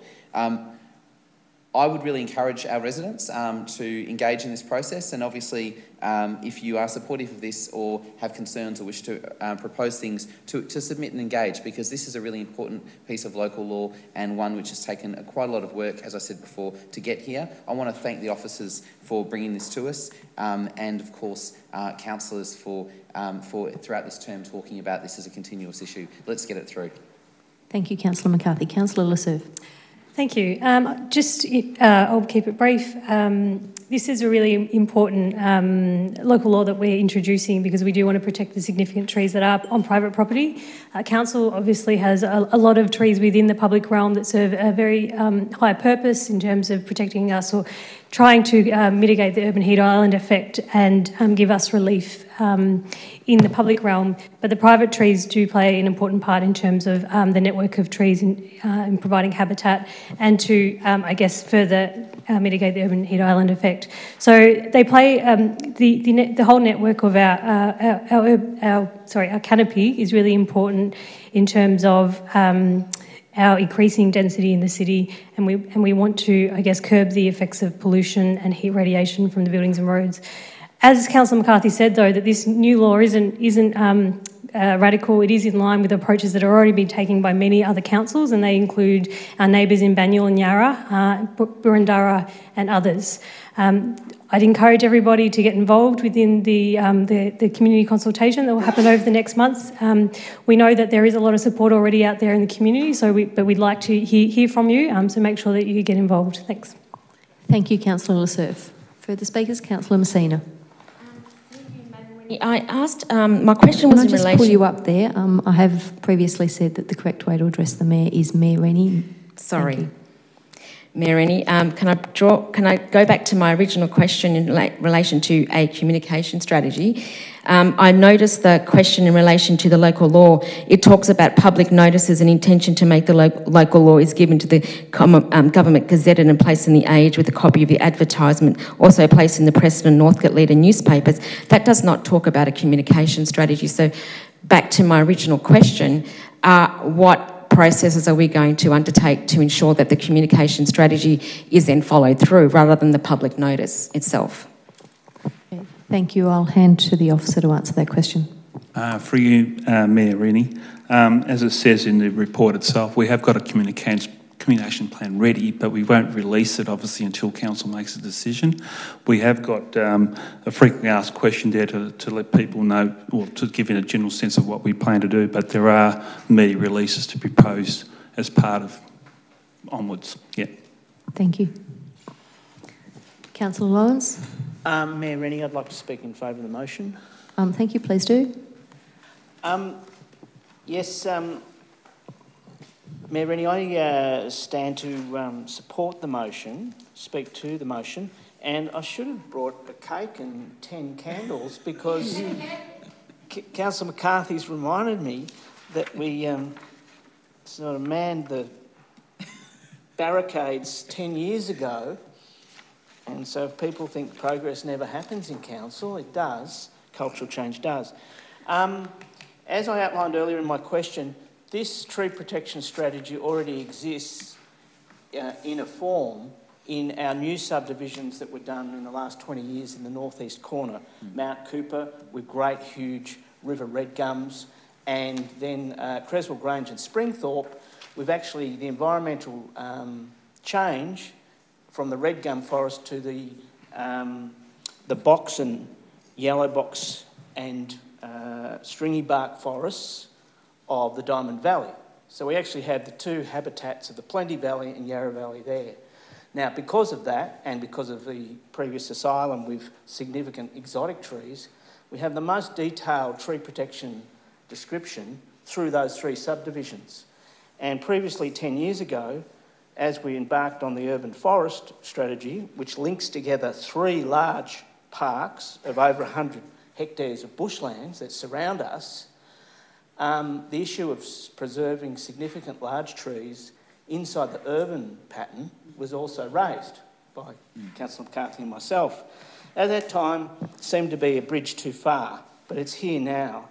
I would really encourage our residents to engage in this process, and obviously if you are supportive of this or have concerns or wish to propose things, to submit and engage, because this is a really important piece of local law and one which has taken quite a lot of work, as I said before, to get here. I want to thank the officers for bringing this to us, and of course councillors for throughout this term talking about this as a continuous issue. Let's get it through. Thank you, Councillor McCarthy. Councillor Lasserve. Thank you. I'll keep it brief. This is a really important local law that we're introducing because we do want to protect the significant trees that are on private property. Council obviously has a lot of trees within the public realm that serve a very high purpose in terms of protecting us or trying to mitigate the urban heat island effect and give us relief in the public realm. But the private trees do play an important part in terms of the network of trees in providing habitat and to, I guess, further mitigate the urban heat island effect. So they play the whole network of our canopy is really important in terms of our increasing density in the city, and we want to, I guess, curb the effects of pollution and heat radiation from the buildings and roads. As Councillor McCarthy said, though, that this new law isn't radical. It is in line with approaches that are already being taken by many other councils, and they include our neighbours in Banyule and Yarra, Burundara and others. I'd encourage everybody to get involved within the community consultation that will happen over the next month. We know that there is a lot of support already out there in the community, but we'd like to hear from you, so make sure that you get involved. Thanks. Thank you, Councillor Lasserve. Further speakers, Councillor Messina. I asked, my question was in relation... Can I just pull you up there? I have previously said that the correct way to address the Mayor is Mayor Rennie. Sorry. Mayor Rennie, can I go back to my original question in relation to a communication strategy? I noticed the question in relation to the local law. It talks about public notices and intention to make the local law is given to the government gazetted and placed in the Age with a copy of the advertisement, also placed in the Preston and Northcote Leader newspapers. That does not talk about a communication strategy. So back to my original question, what processes are we going to undertake to ensure that the communication strategy is then followed through rather than the public notice itself? Thank you. I'll hand to the officer to answer that question. For you, Mayor Rennie, as it says in the report itself, we have got a communication plan ready, but we won't release it obviously until council makes a decision. We have got a frequently asked question there to let people know, or to give in a general sense of what we plan to do, but there are media releases to be proposed as part of onwards. Yeah. Thank you. Councillor Lawrence. Mayor Rennie, I'd like to speak in favour of the motion. Thank you, please do. Yes, Mayor Rennie, I stand to support the motion, speak to the motion, and I should have brought a cake and 10 candles because Councillor McCarthy's reminded me that we sort of manned the barricades 10 years ago. And so if people think progress never happens in council, it does. Cultural change does. As I outlined earlier in my question, this tree protection strategy already exists in a form in our new subdivisions that were done in the last 20 years in the northeast corner. Mount Cooper with great huge river red gums, and then Creswell Grange and Springthorpe with actually the environmental change from the red gum forest to the box and yellow box and stringy bark forests of the Diamond Valley. So we actually have the two habitats of the Plenty Valley and Yarra Valley there. Now, because of that, and because of the previous asylum with significant exotic trees, we have the most detailed tree protection description through those three subdivisions. And previously, 10 years ago, as we embarked on the urban forest strategy, which links together three large parks of over 100 hectares of bushlands that surround us, the issue of preserving significant large trees inside the urban pattern was also raised by Councillor McCarthy and myself. At that time, it seemed to be a bridge too far, but it's here now.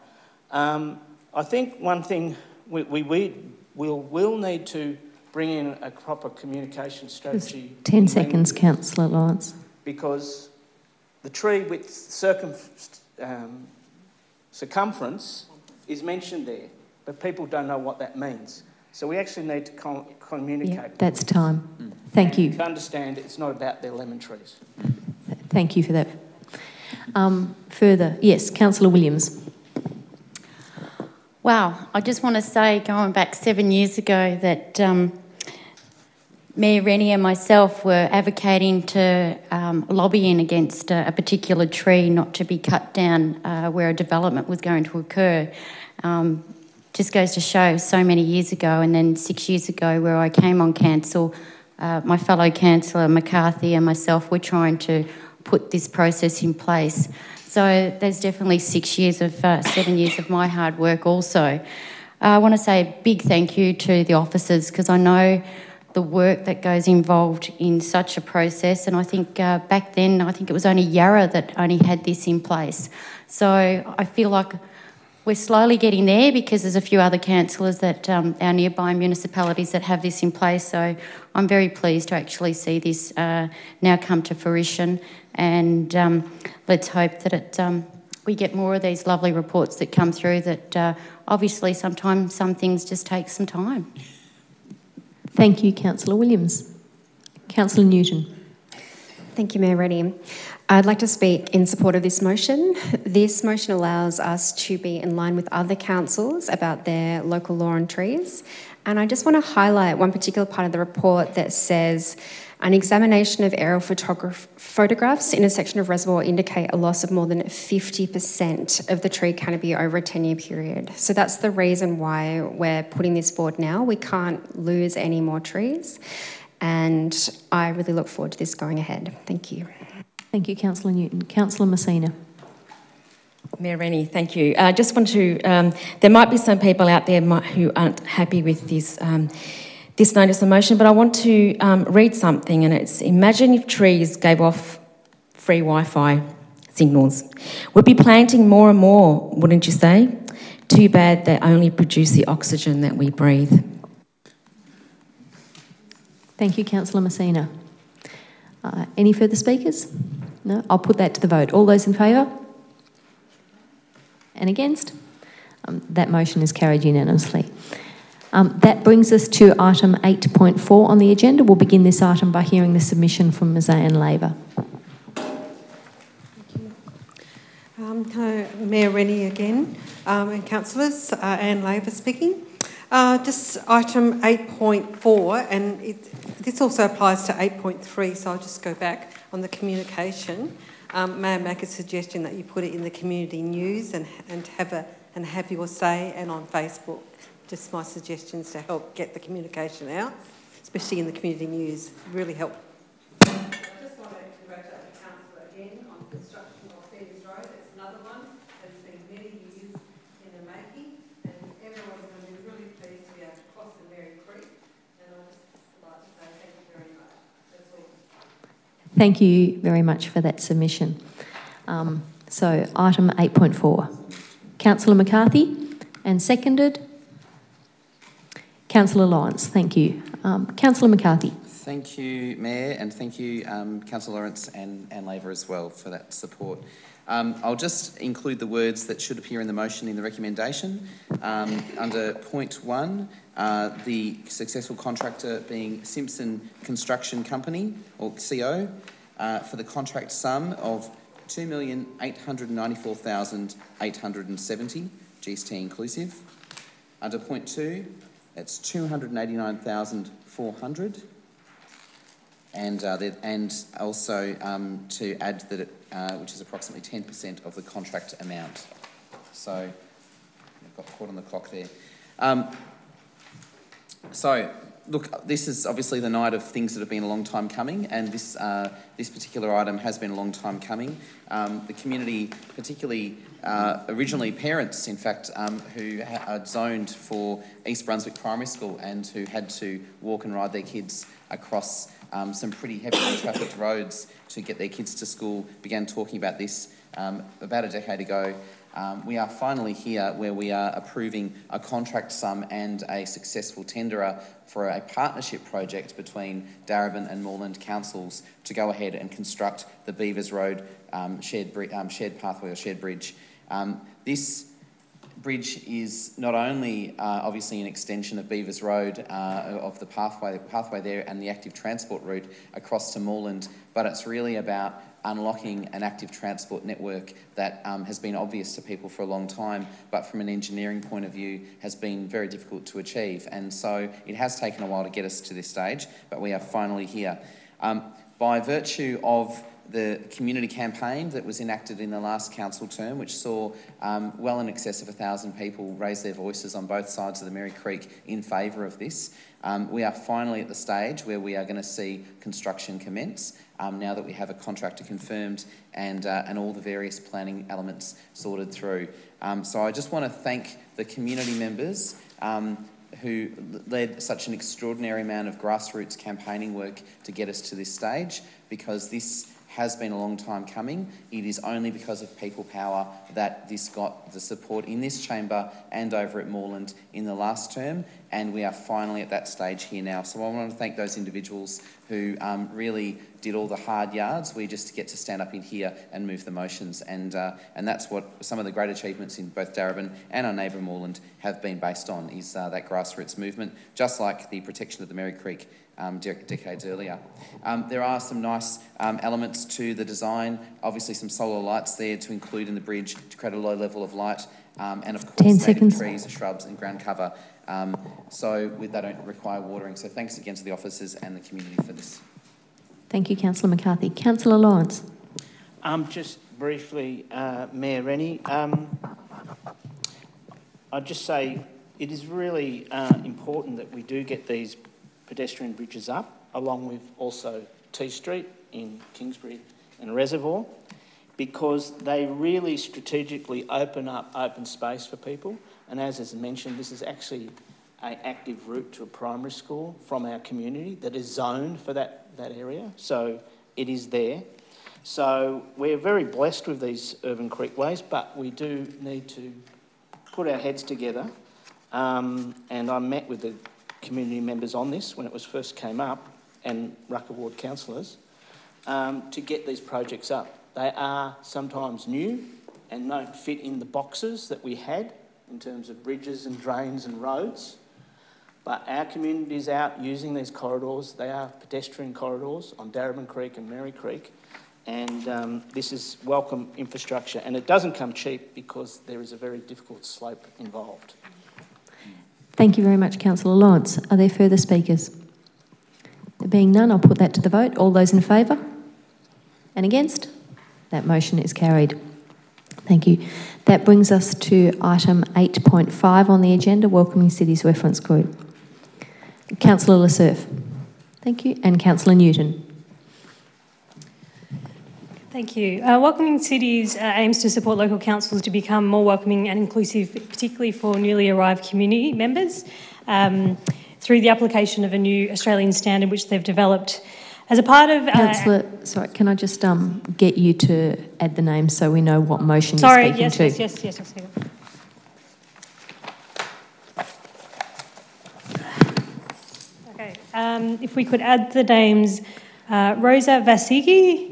I think one thing we'll need to bring in a proper communication strategy. 10 seconds, Councillor Lawrence. Because the tree with circumference is mentioned there, but people don't know what that means. So we actually need to communicate. Yeah, that's time. Thank you. To understand it's not about their lemon trees. Thank you for that. Further, yes, Councillor Williams. Wow, I just want to say, going back 7 years ago, that Mayor Rennie and myself were advocating to lobbying against a particular tree not to be cut down where a development was going to occur. Just goes to show so many years ago, and then 6 years ago where I came on council, my fellow councillor McCarthy and myself were trying to put this process in place. So there's definitely 7 years of my hard work also. I want to say a big thank you to the officers, because I know the work that goes involved in such a process, and I think back then, I think it was only Yarra that only had this in place. So I feel like we're slowly getting there, because there's a few other councillors that our nearby municipalities that have this in place. So I'm very pleased to actually see this now come to fruition, and let's hope that we get more of these lovely reports that come through. That obviously sometimes some things just take some time. Thank you, Councillor Williams. Councillor Newton. Thank you, Mayor Rennie. I'd like to speak in support of this motion. This motion allows us to be in line with other councils about their local law on trees. And I just want to highlight one particular part of the report that says an examination of aerial photographs in a section of reservoir indicate a loss of more than 50% of the tree canopy over a 10-year period. So that's the reason why we're putting this forward now. We can't lose any more trees. And I really look forward to this going ahead. Thank you. Thank you, Councillor Newton. Councillor Messina. Mayor Rennie, thank you. I just want to, there might be some people out there who aren't happy with this, this notice of motion, but I want to read something, and it's: imagine if trees gave off free Wi-Fi signals. We'd be planting more and more, wouldn't you say? Too bad they only produce the oxygen that we breathe. Thank you, Councillor Messina. Any further speakers? No? I'll put that to the vote. All those in favour? And against? That motion is carried unanimously. That brings us to item 8.4 on the agenda. We'll begin this item by hearing the submission from Ms Anne Laver. Hello, Mayor Rennie again, and councillors. Anne Laver speaking. Just item 8.4, and this also applies to 8.3, so I'll just go back on the communication. May I make a suggestion that you put it in the community news and have your say, and on Facebook. Just my suggestions to help get the communication out, especially in the community news. Really help. I just want to congratulate the council again on construction of Peters Road. It's another one that's been many years in the making, and everyone's going to be really pleased to be able to cross the Mary Creek. And I'd just like to say thank you very much. That's all. Thank you very much for that submission. So item 8.4. Councillor McCarthy, and seconded Councillor Lawrence. Thank you. Councillor McCarthy. Thank you, Mayor, and thank you, Councillor Lawrence and Laver as well for that support. I'll just include the words that should appear in the motion in the recommendation. Under point 1, the successful contractor being Simpson Construction Company, or CO, for the contract sum of $2,894,870, GST inclusive. Under point 2, it's $289,400, and also to add that which is approximately 10% of the contract amount. So I've got caught on the clock there. So look, this is obviously the night of things that have been a long time coming, and this particular item has been a long time coming. The community, particularly originally parents, in fact, who are zoned for East Brunswick Primary School and who had to walk and ride their kids across some pretty heavily trafficked roads to get their kids to school, began talking about this about a decade ago. We are finally here where we are approving a contract sum and a successful tenderer for a partnership project between Darebin and Moreland councils to go ahead and construct the Beavers Road shared pathway or shared bridge. This bridge is not only obviously an extension of Beavers Road, of the pathway there and the active transport route across to Moreland, but it's really about unlocking an active transport network that has been obvious to people for a long time, but from an engineering point of view has been very difficult to achieve. And so it has taken a while to get us to this stage, but we are finally here. By virtue of the community campaign that was enacted in the last council term, which saw well in excess of 1,000 people raise their voices on both sides of the Merry Creek in favour of this, we are finally at the stage where we are going to see construction commence now that we have a contractor confirmed and all the various planning elements sorted through. So I just want to thank the community members who led such an extraordinary amount of grassroots campaigning work to get us to this stage, because this has been a long time coming. It is only because of people power that this got the support in this chamber and over at Moreland in the last term, and we are finally at that stage here now. So I want to thank those individuals who really did all the hard yards. We just get to stand up in here and move the motions, and that's what some of the great achievements in both Darebin and our neighbour Moreland have been based on, is that grassroots movement, just like the protection of the Merry Creek decades earlier. There are some nice elements to the design, obviously some solar lights there to include in the bridge to create a low level of light, and of course native trees, shrubs and ground cover, so they don't require watering. So thanks again to the officers and the community for this. Thank you, Councillor McCarthy. Councillor Lawrence. Just briefly, Mayor Rennie, I'd just say it is really important that we do get these pedestrian bridges up, along with also T Street in Kingsbury and Reservoir, because they really strategically open up open space for people. And as is mentioned, this is actually an active route to a primary school from our community that is zoned for that area, so it is there. So we're very blessed with these urban creekways, but we do need to put our heads together, and I met with the community members on this when it was first came up, and Rucker Ward councillors, to get these projects up. They are sometimes new and don't fit in the boxes that we had in terms of bridges and drains and roads, but our community is out using these corridors. They are pedestrian corridors on Darebin Creek and Merry Creek, and this is welcome infrastructure, and it doesn't come cheap because there is a very difficult slope involved. Thank you very much, Councillor Lawrence. Are there further speakers? There being none, I'll put that to the vote. All those in favour? And against? That motion is carried. Thank you. That brings us to item 8.5 on the agenda, Welcoming Cities Reference Group. Councillor Lasserf. Thank you. And Councillor Newton. Thank you. Welcoming Cities aims to support local councils to become more welcoming and inclusive, particularly for newly arrived community members, through the application of a new Australian standard which they've developed. As a part of... Councillor, sorry, can I just get you to add the name so we know what motion you're speaking to? Sorry, yes. Okay, if we could add the names Rosa Vasigi,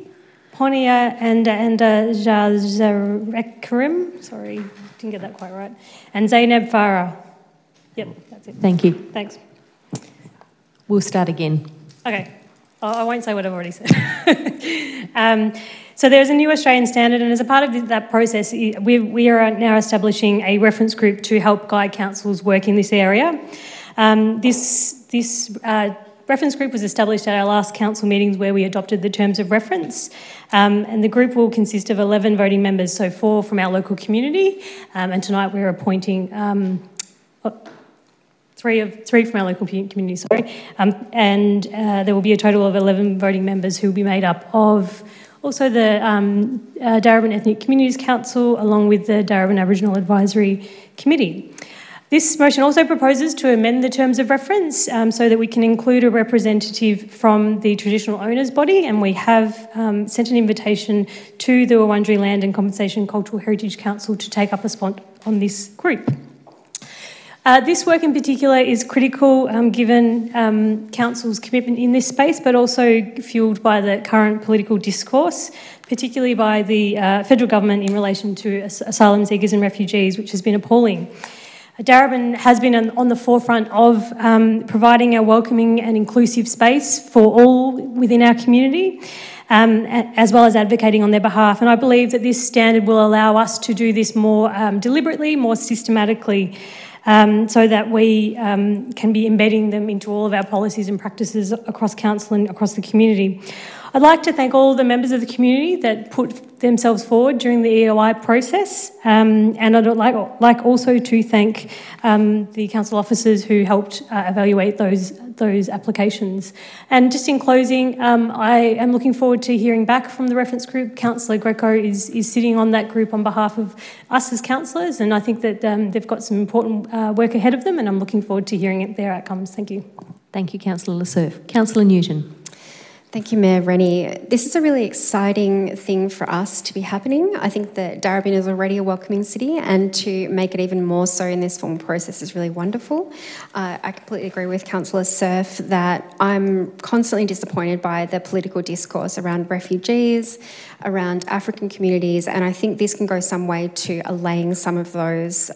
Ponia and Jazarekarim, sorry, didn't get that quite right, and Zainab Farah. Yep, that's it. Thank you. Thanks. We'll start again. Okay, I won't say what I've already said. So there's a new Australian standard, and as a part of that process, we are now establishing a reference group to help guide councils work in this area. This reference group was established at our last council meetings where we adopted the terms of reference, and the group will consist of 11 voting members, so 4 from our local community, and tonight we're appointing three from our local community, and there will be a total of 11 voting members who will be made up of also the Darebin Ethnic Communities Council, along with the Darebin Aboriginal Advisory Committee. This motion also proposes to amend the terms of reference so that we can include a representative from the traditional owners body, and we have sent an invitation to the Wurundjeri Land and Compensation Cultural Heritage Council to take up a spot on this group. This work in particular is critical given Council's commitment in this space, but also fuelled by the current political discourse, particularly by the federal government in relation to asylum seekers and refugees, which has been appalling. Darebin has been on the forefront of providing a welcoming and inclusive space for all within our community, as well as advocating on their behalf. And I believe that this standard will allow us to do this more deliberately, more systematically, so that we can be embedding them into all of our policies and practices across council and across the community. I'd like to thank all the members of the community that put themselves forward during the EOI process, and I'd like also to thank the council officers who helped evaluate those applications. And just in closing, I am looking forward to hearing back from the reference group. Councillor Greco is sitting on that group on behalf of us as councillors, and I think that they've got some important work ahead of them, and I'm looking forward to hearing their outcomes. Thank you. Thank you, Councillor Lasserf. Councillor Newton. Thank you, Mayor Rennie. This is a really exciting thing for us to be happening. I think that Darebin is already a welcoming city, and to make it even more so in this formal process is really wonderful. I completely agree with Councillor Surf that I'm constantly disappointed by the political discourse around refugees, around African communities, and I think this can go some way to allaying some of those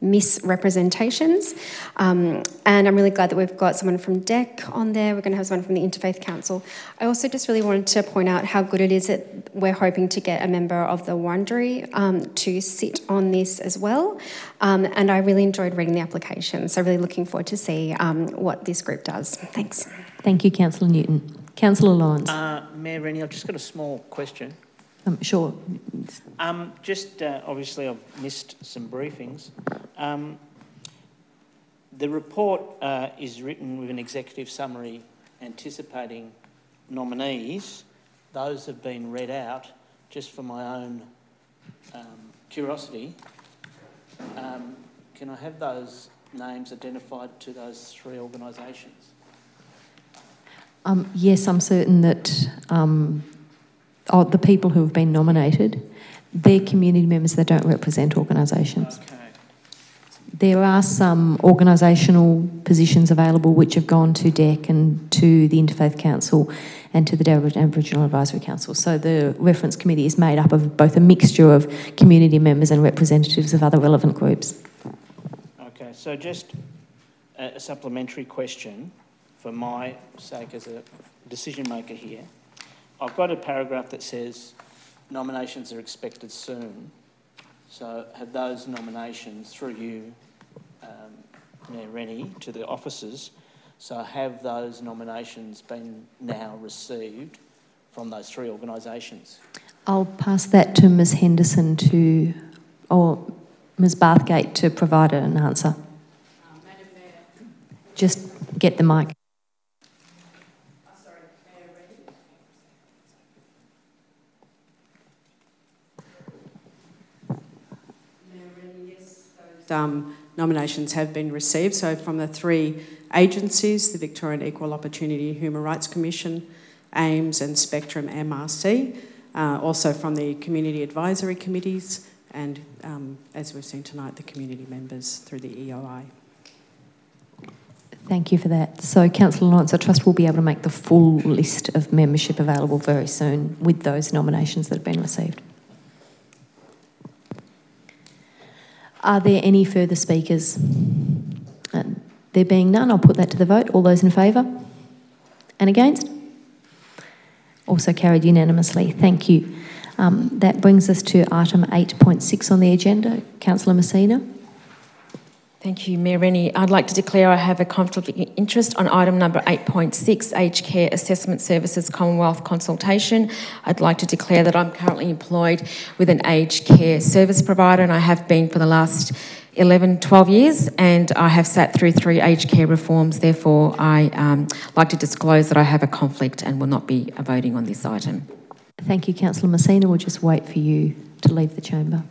misrepresentations. And I'm really glad that we've got someone from DEC on there. We're going to have someone from the Interfaith Council. I also just really wanted to point out how good it is that we're hoping to get a member of the Wurundjeri to sit on this as well. And I really enjoyed reading the application, so really looking forward to see what this group does. Thanks. Thank you, Councillor Newton. Councillor Lyons. Mayor Rennie, I've just got a small question. Sure. Obviously I've missed some briefings. The report is written with an executive summary anticipating nominees. Those have been read out. Just for my own curiosity, can I have those names identified to those three organisations? Yes, I'm certain that the people who have been nominated, they're community members that don't represent organisations. Okay. There are some organisational positions available which have gone to DEC and to the Interfaith Council and to the Darebin Aboriginal Advisory Council. So the reference committee is made up of both a mixture of community members and representatives of other relevant groups. Okay, so just a supplementary question for my sake as a decision maker here. I've got a paragraph that says nominations are expected soon. So have those nominations, through you, Mayor Rennie, to the officers, so have those nominations been now received from those three organisations? I'll pass that to Ms Henderson or Ms Bathgate to provide an answer. Madam Mayor. Just get the mic. Nominations have been received. So from the three agencies, the Victorian Equal Opportunity Human Rights Commission, AIMS and Spectrum MRC, also from the community advisory committees and, as we've seen tonight, the community members through the EOI. Thank you for that. So, Councillor Lawrence, I trust we'll be able to make the full list of membership available very soon with those nominations that have been received. Are there any further speakers? There being none, I'll put that to the vote. All those in favour? And against? Also carried unanimously. Thank you. That brings us to item 8.6 on the agenda. Councillor Messina. Thank you, Mayor Rennie. I'd like to declare I have a conflict of interest on item number 8.6, Aged Care Assessment Services Commonwealth Consultation. I'd like to declare that I'm currently employed with an aged care service provider, and I have been for the last 12 years, and I have sat through 3 aged care reforms. Therefore, I like to disclose that I have a conflict and will not be voting on this item. Thank you, Councillor Messina. We'll just wait for you to leave the chamber.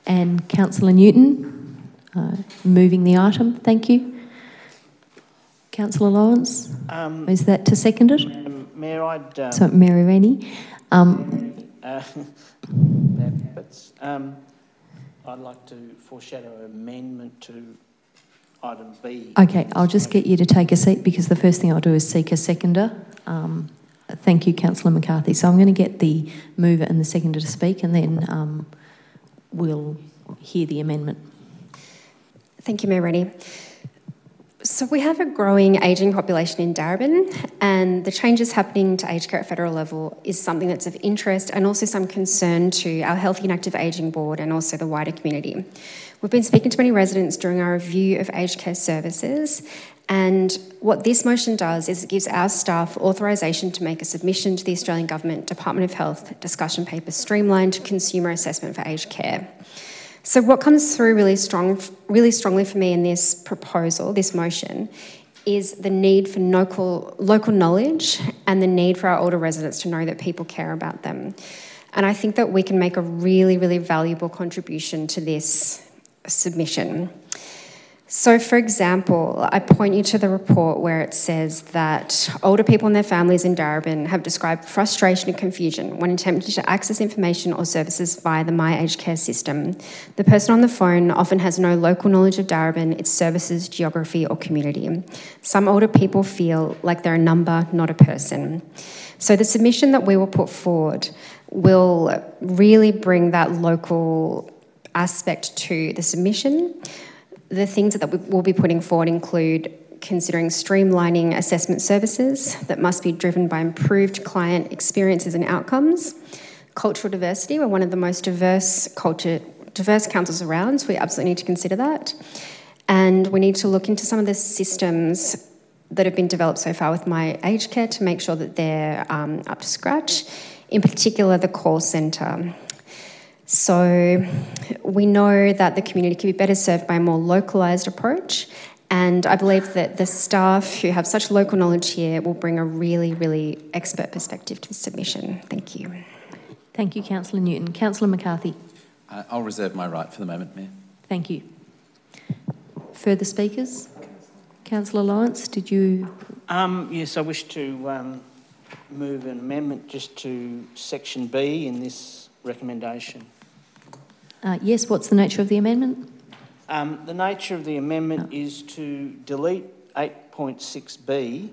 And Councillor Newton, moving the item. Thank you. Councillor Lawrence, is that to second it? Mayor, I'd... So, Mary Rennie. I'd like to foreshadow an amendment to item B. Okay, I'll just get you to take a seat because the first thing I'll do is seek a seconder. Thank you, Councillor McCarthy. So I'm going to get the mover and the seconder to speak, and then we'll hear the amendment. Thank you, Mayor Rennie. So we have a growing ageing population in Darebin, and the changes happening to aged care at federal level is something that's of interest and also some concern to our Healthy and Active Ageing Board and also the wider community. We've been speaking to many residents during our review of aged care services, and what this motion does is it gives our staff authorisation to make a submission to the Australian Government Department of Health discussion paper Streamlined Consumer Assessment for Aged Care. So what comes through really strongly for me in this proposal, this motion, is the need for local knowledge and the need for our older residents to know that people care about them. And I think that we can make a really, really valuable contribution to this submission. So, for example, I point you to the report where it says that older people and their families in Darebin have described frustration and confusion when attempting to access information or services via the My Aged Care system. The person on the phone often has no local knowledge of Darebin, its services, geography or community. Some older people feel like they're a number, not a person. So the submission that we will put forward will really bring that local aspect to the submission. The things that we will be putting forward include considering streamlining assessment services that must be driven by improved client experiences and outcomes. Cultural diversity, we're one of the most diverse councils around, so we absolutely need to consider that. And we need to look into some of the systems that have been developed so far with My Aged Care to make sure that they're up to scratch, in particular the call centre. So we know that the community can be better served by a more localised approach, and I believe that the staff who have such local knowledge here will bring a really, really expert perspective to the submission. Thank you. Thank you, Councillor Newton. Councillor McCarthy. I'll reserve my right for the moment, Mayor. Thank you. Further speakers? Councillor Lawrence, did you... Yes, I wish to move an amendment just to section B in this recommendation. Yes, what's the nature of the amendment? The nature of the amendment is to delete 8.6b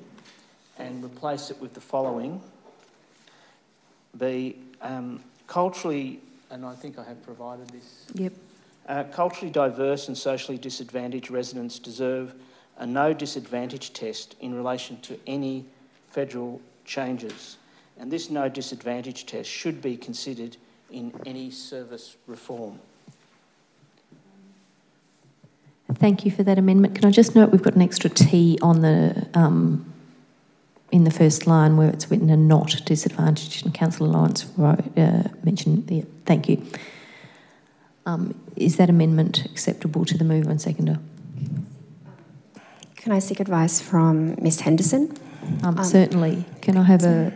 and replace it with the following. B, culturally, and I think I have provided this. Yep. Culturally diverse and socially disadvantaged residents deserve a no disadvantage test in relation to any federal changes. And this no disadvantage test should be considered in any service reform. Thank you for that amendment. Can I just note we've got an extra T on the in the first line where it's written a not disadvantaged, and Councillor Lawrence mentioned the. Thank you. Is that amendment acceptable to the mover and seconder? Can I seek advice from Ms Henderson? Certainly. Can I have a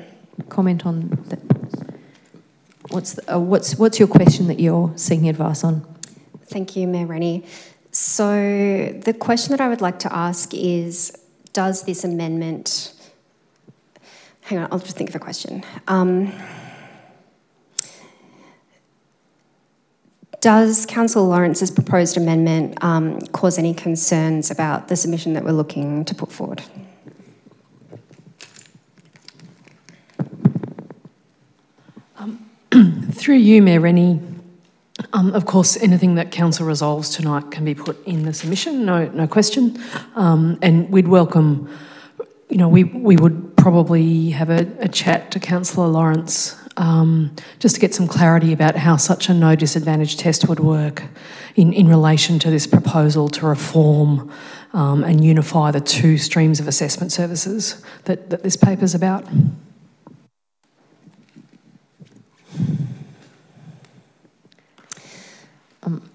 comment on that? What's your question that you're seeking advice on? Thank you, Mayor Rennie. So the question that I would like to ask is, does this amendment... Hang on, I'll just think of a question. Does Councillor Lawrence's proposed amendment cause any concerns about the submission that we're looking to put forward? Through you, Mayor Rennie, of course, anything that Council resolves tonight can be put in the submission, no question. And we'd welcome, we would probably have a chat to Councillor Lawrence just to get some clarity about how such a no disadvantage test would work in relation to this proposal to reform and unify the two streams of assessment services that this paper's about.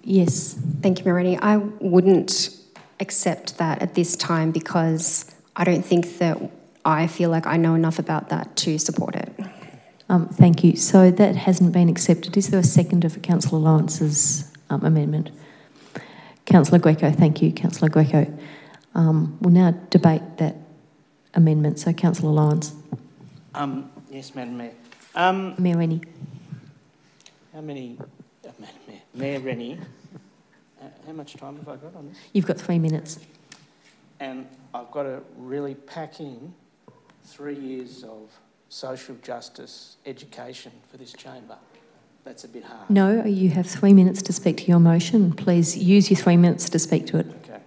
Yes. Thank you, Mayor Rennie. I wouldn't accept that at this time because I don't think that I feel like I know enough about that to support it. Thank you. So that hasn't been accepted. Is there a seconder for Councillor Lawrence's amendment. Councillor Greco, thank you, Councillor Greco. We'll now debate that amendment. So, Councillor Lawrence. Yes, Madam Mayor. Mayor Rennie. How many, Madam Mayor? Mayor Rennie, how much time have I got on this? You've got 3 minutes. And I've got to really pack in 3 years of social justice education for this chamber. That's a bit hard. No, you have 3 minutes to speak to your motion. Please use your 3 minutes to speak to it. Okay.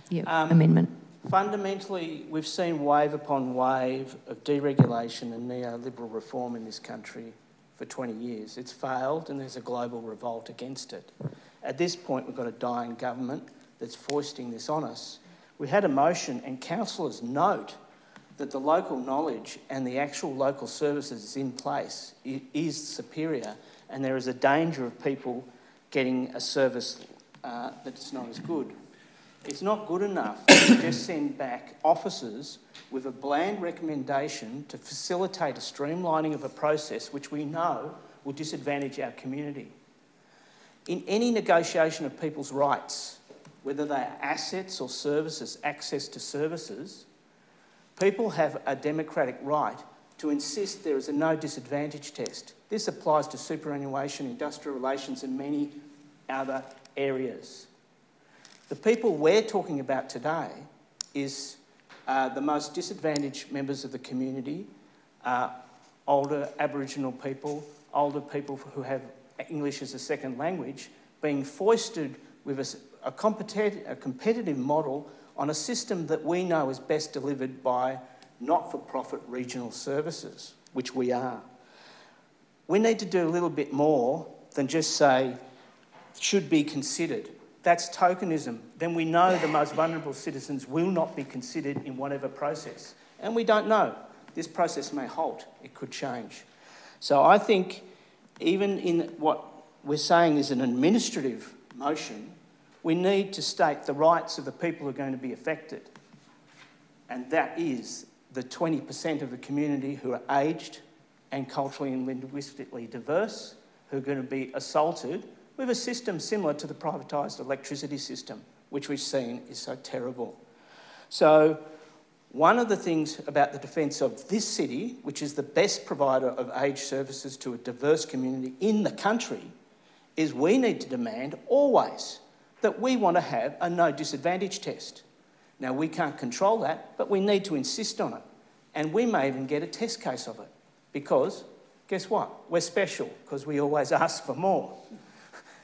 Yeah, amendment. Fundamentally, we've seen wave upon wave of deregulation and neoliberal reform in this country for 20 years. It's failed and there's a global revolt against it. At this point, we've got a dying government that's foisting this on us. We had a motion, and councillors note that the local knowledge and the actual local services in place is superior, and there is a danger of people getting a service that's not as good. It's not good enough to just send back officers with a bland recommendation to facilitate a streamlining of a process which we know will disadvantage our community. In any negotiation of people's rights, whether they are assets or services, access to services, people have a democratic right to insist there is a no disadvantage test. This applies to superannuation, industrial relations and many other areas. The people we're talking about today is the most disadvantaged members of the community, older Aboriginal people, older people who have English as a second language, being foisted with a competitive model on a system that we know is best delivered by not-for-profit regional services, which we are. We need to do a little bit more than just say, should be considered. That's tokenism. Then we know the most vulnerable citizens will not be considered in whatever process. And we don't know. This process may halt. It could change. So I think even in what we're saying is an administrative motion, we need to state the rights of the people who are going to be affected. And that is the 20% of the community who are aged and culturally and linguistically diverse, who are going to be assaulted with a system similar to the privatised electricity system, which we've seen is so terrible. So one of the things about the defence of this city, which is the best provider of aged services to a diverse community in the country, is we need to demand always that we want to have a no disadvantage test. Now, we can't control that, but we need to insist on it. And we may even get a test case of it because, guess what? We're special because we always ask for more.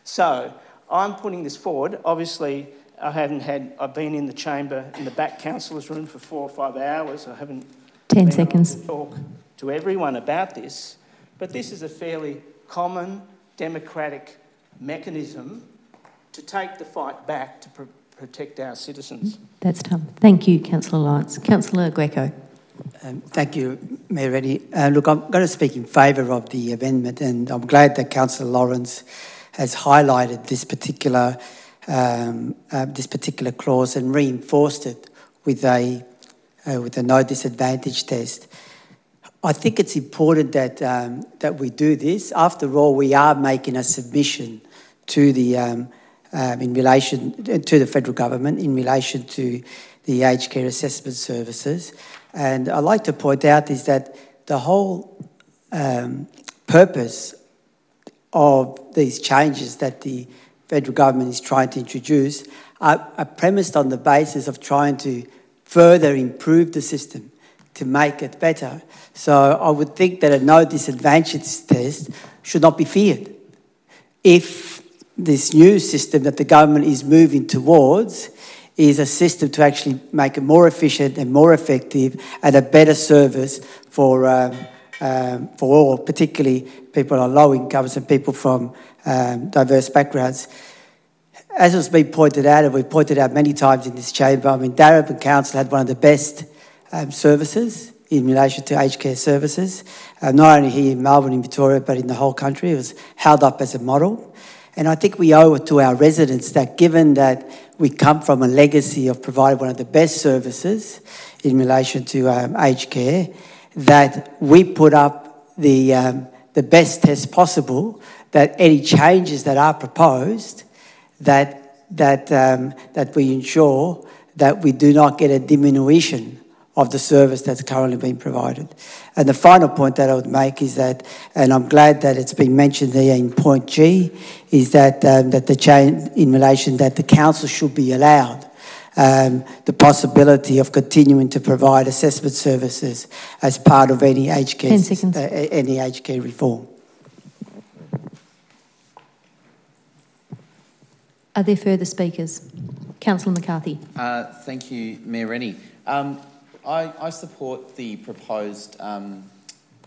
So I'm putting this forward. Obviously, I've been in the chamber, in the back councillors' room for 4 or 5 hours. I haven't 10 seconds to talk to everyone about this, but this is a fairly common democratic mechanism to take the fight back to protect our citizens. That's time. Thank you, Councillor Lawrence. Councillor Greco. Thank you, Mayor Rennie. Look, I'm going to speak in favour of the amendment, and I'm glad that Councillor Lawrence has highlighted this particular clause and reinforced it with a no disadvantage test. I think it's important that we do this. After all, we are making a submission to the in relation to the federal government in relation to the aged care assessment services. And I'd like to point out is that the whole purpose of these changes that the federal government is trying to introduce are premised on the basis of trying to further improve the system to make it better. So I would think that a no disadvantage test should not be feared. If this new system that the government is moving towards is a system to actually make it more efficient and more effective and a better service for all, particularly people on low incomes and people from diverse backgrounds. As has been pointed out, and we've pointed out many times in this chamber, I mean, Darebin Council had one of the best services in relation to aged care services, not only here in Melbourne, in Victoria, but in the whole country. It was held up as a model. And I think we owe it to our residents that given that we come from a legacy of providing one of the best services in relation to aged care, that we put up the best test possible, that any changes that are proposed that we ensure that we do not get a diminution of the service that's currently being provided. And the final point that I would make is that, and I'm glad that it's been mentioned there in point G, is that that the change in relation that the council should be allowed the possibility of continuing to provide assessment services as part of any aged care, 10 seconds. Any aged care reform. Are there further speakers? Councillor McCarthy. Thank you, Mayor Rennie. I support the proposed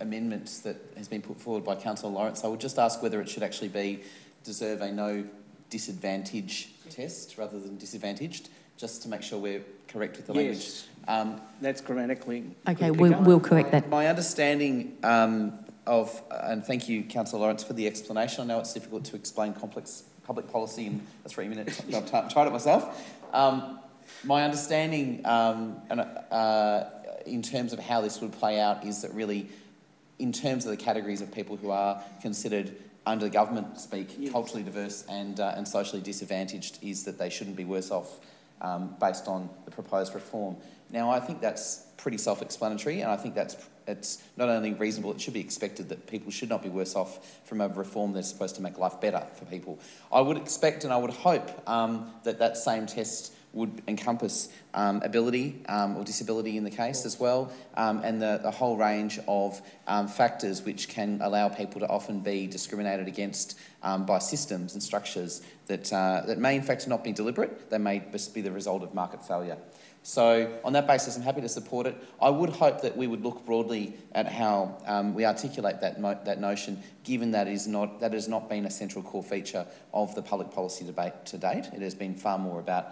amendments that has been put forward by Councillor Lawrence. I would just ask whether it should actually deserve a no disadvantage test rather than disadvantaged, just to make sure we're correct with the language. That's grammatically... Okay, we'll correct that. My understanding and thank you, Councillor Lawrence, for the explanation. I know it's difficult to explain complex public policy in a 3-minute. I've tried it myself. My understanding in terms of how this would play out is that really, in terms of the categories of people who are considered under the government speak culturally diverse and socially disadvantaged, is that they shouldn't be worse off based on the proposed reform. Now, I think that's pretty self-explanatory, and I think it's not only reasonable, it should be expected that people should not be worse off from a reform that's supposed to make life better for people. I would expect and I would hope that same test would encompass ability or disability in the case as well, and the whole range of factors which can allow people to often be discriminated against by systems and structures that may in fact not be deliberate, they may just be the result of market failure. So on that basis, I'm happy to support it. I would hope that we would look broadly at how we articulate that notion, given that has not been a central core feature of the public policy debate to date. It has been far more about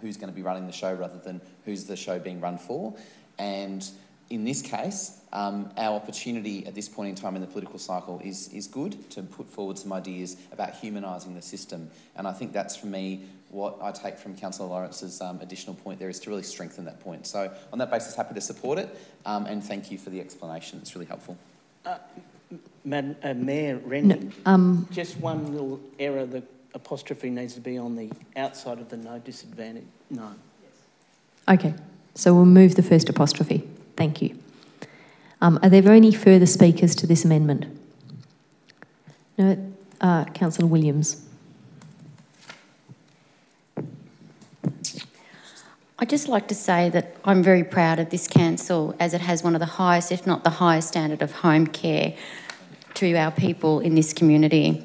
who's going to be running the show rather than who's the show being run for. And in this case, our opportunity at this point in time in the political cycle is good to put forward some ideas about humanising the system. And I think that's, for me, what I take from Councillor Lawrence's additional point there, is to really strengthen that point. So on that basis, happy to support it, and thank you for the explanation. It's really helpful. Mayor Rennie, just one little error, the apostrophe needs to be on the outside of the no disadvantage. No. Okay, so we'll move the first apostrophe. Thank you. Are there any further speakers to this amendment? No. Councillor Williams. I'd just like to say that I'm very proud of this council, as it has one of the highest, if not the highest, standard of home care to our people in this community,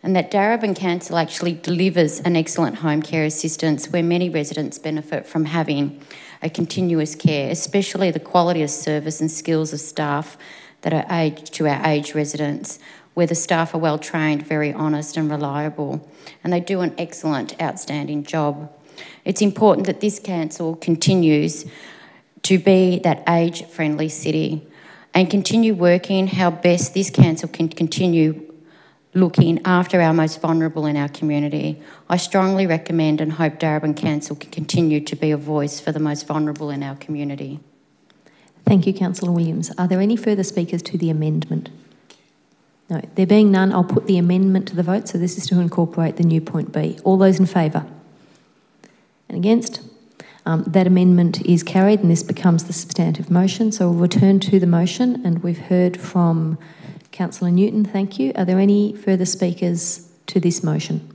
and that Darebin Council actually delivers an excellent home care assistance where many residents benefit from having a continuous care, especially the quality of service and skills of staff that are aged to our aged residents, where the staff are well trained, very honest and reliable, and they do an excellent, outstanding job. It's important that this council continues to be that age-friendly city and continue working how best this council can continue looking after our most vulnerable in our community. I strongly recommend and hope Darebin Council can continue to be a voice for the most vulnerable in our community. Thank you, Councillor Williams. Are there any further speakers to the amendment? No. There being none, I'll put the amendment to the vote. So this is to incorporate the new point B. All those in favour? And against? That amendment is carried and this becomes the substantive motion. So we'll return to the motion, and we've heard from Councillor Newton. Thank you. Are there any further speakers to this motion?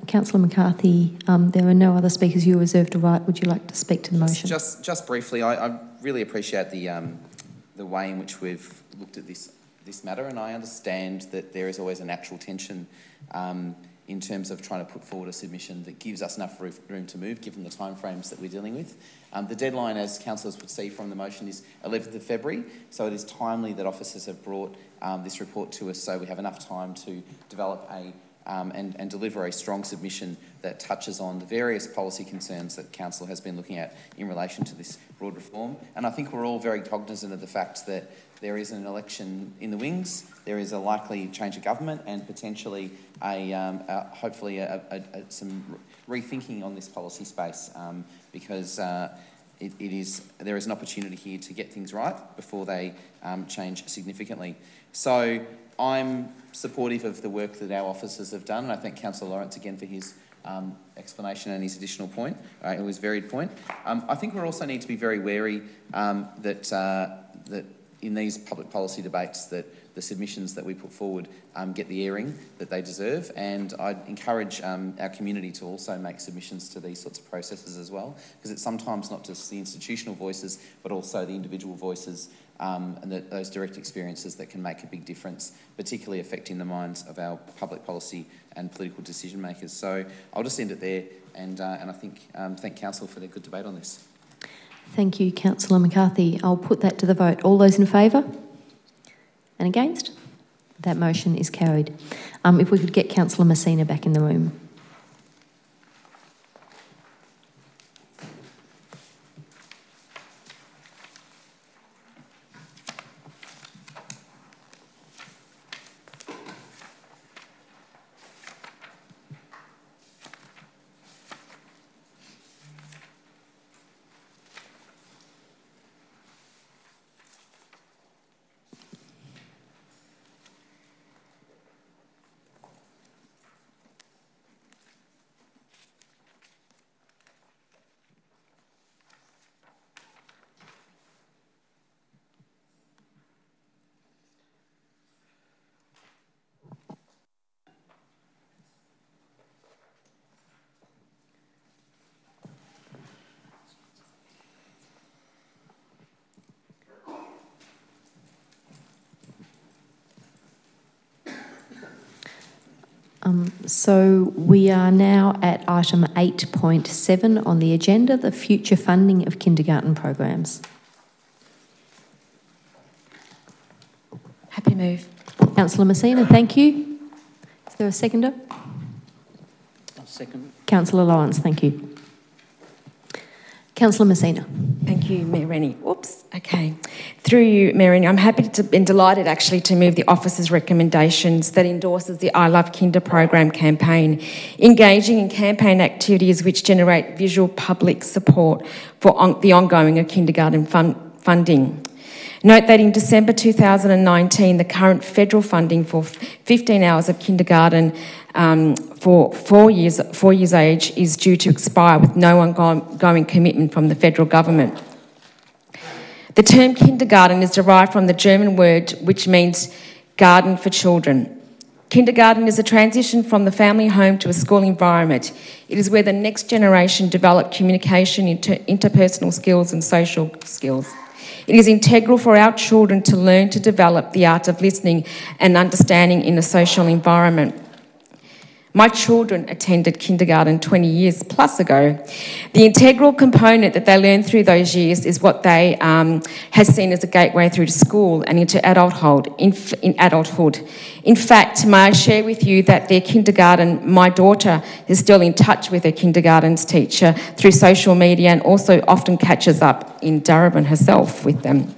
Councillor McCarthy, there are no other speakers. You reserved a right. Would you like to speak to the motion? Just briefly, I really appreciate the way in which we've looked at this matter, and I understand that there is always a natural tension in terms of trying to put forward a submission that gives us enough room to move, given the timeframes that we're dealing with. The deadline, as councillors would see from the motion, is 11th of February, so it is timely that officers have brought this report to us, so we have enough time to develop and deliver a strong submission that touches on the various policy concerns that Council has been looking at in relation to this broad reform. And I think we're all very cognizant of the fact that there is an election in the wings, there is a likely change of government, and potentially hopefully some rethinking on this policy space, because there is an opportunity here to get things right before they change significantly. So I'm supportive of the work that our officers have done, and I thank Councillor Lawrence again for his explanation and his additional point, his varied point. I think we also need to be very wary that in these public policy debates that the submissions that we put forward get the airing that they deserve, and I'd encourage our community to also make submissions to these sorts of processes as well, because it's sometimes not just the institutional voices but also the individual voices and those direct experiences that can make a big difference, particularly affecting the minds of our public policy and political decision makers. So I'll just end it there, and I think thank Council for their good debate on this. Thank you, Councillor McCarthy. I'll put that to the vote. All those in favour? And against? That motion is carried. If we could get Councillor Messina back in the room. So we are now at item 8.7 on the agenda, the future funding of kindergarten programs. Happy move. Councillor Messina, thank you. Is there a seconder? I'll second. Councillor Lawrence, thank you. Councillor Messina. Thank you, Mayor Rennie. Oops, okay. Through you, Mayor Rennie, I'm happy and delighted actually to move the officer's recommendations that endorses the I Love Kinder program campaign, engaging in campaign activities which generate visual public support for the ongoing of kindergarten funding. Note that in December 2019, the current federal funding for 15 hours of kindergarten for 4 years age is due to expire with no ongoing commitment from the federal government. The term kindergarten is derived from the German word which means garden for children. Kindergarten is a transition from the family home to a school environment. It is where the next generation develop communication, interpersonal skills and social skills. It is integral for our children to learn to develop the art of listening and understanding in a social environment. My children attended kindergarten 20 years plus ago. The integral component that they learn through those years is what they has seen as a gateway through to school and into adulthood. In fact, may I share with you that their kindergarten, my daughter is still in touch with her kindergarten's teacher through social media and also often catches up in Darebin herself with them.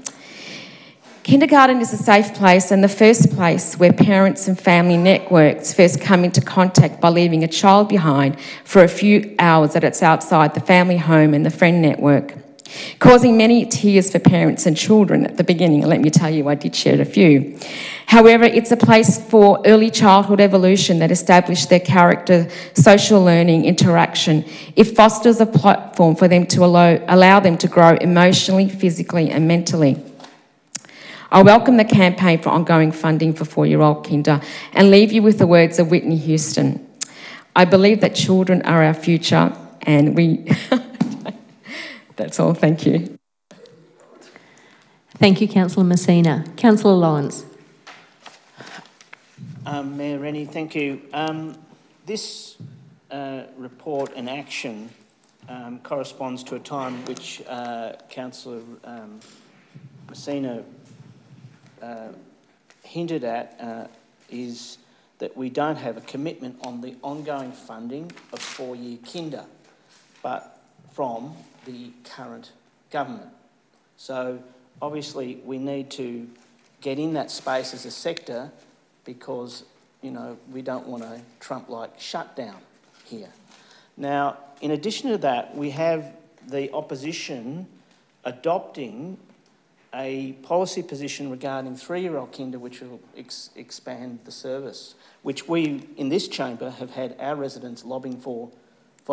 Kindergarten is a safe place and the first place where parents and family networks first come into contact by leaving a child behind for a few hours that it's outside the family home and the friend network, causing many tears for parents and children at the beginning. And let me tell you, I did share a few. However, it's a place for early childhood evolution that establishes their character, social learning, interaction. It fosters a platform for them to allow them to grow emotionally, physically and mentally. I welcome the campaign for ongoing funding for 4-year-old kinder and leave you with the words of Whitney Houston. I believe that children are our future and we... That's all, thank you. Thank you, Councillor Messina. Councillor Lawrence. Mayor Rennie, thank you. This report and action corresponds to a time which Councillor Messina hinted at is that we don't have a commitment on the ongoing funding of 4-year kinder, but from the current government. So obviously we need to get in that space as a sector because, you know, we don't want a Trump-like shutdown here. Now, in addition to that, we have the opposition adopting a policy position regarding 3-year-old kinder, which will expand the service, which we in this chamber have had our residents lobbying for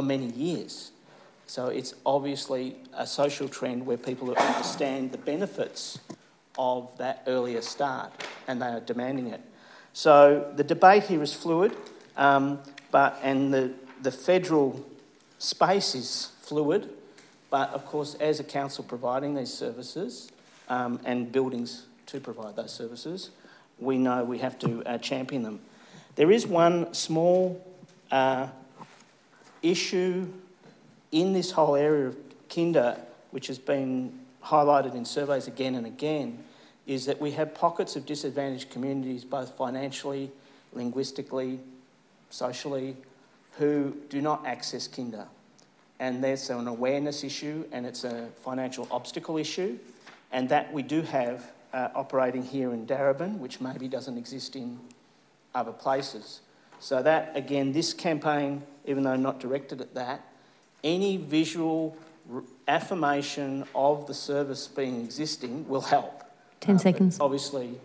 many years. So it's obviously a social trend where people understand the benefits of that earlier start and they are demanding it. So the debate here is fluid, and the federal space is fluid, but of course as a council providing these services and buildings to provide those services, we know we have to champion them. There is one small issue in this whole area of kinder, which has been highlighted in surveys again and again, is that we have pockets of disadvantaged communities, both financially, linguistically, socially, who do not access kinder. And there's an awareness issue and it's a financial obstacle issue, and that we do have operating here in Darebin, which maybe doesn't exist in other places. So that, again, this campaign, even though not directed at that, any visual affirmation of the service being existing will help. 10 seconds. Obviously,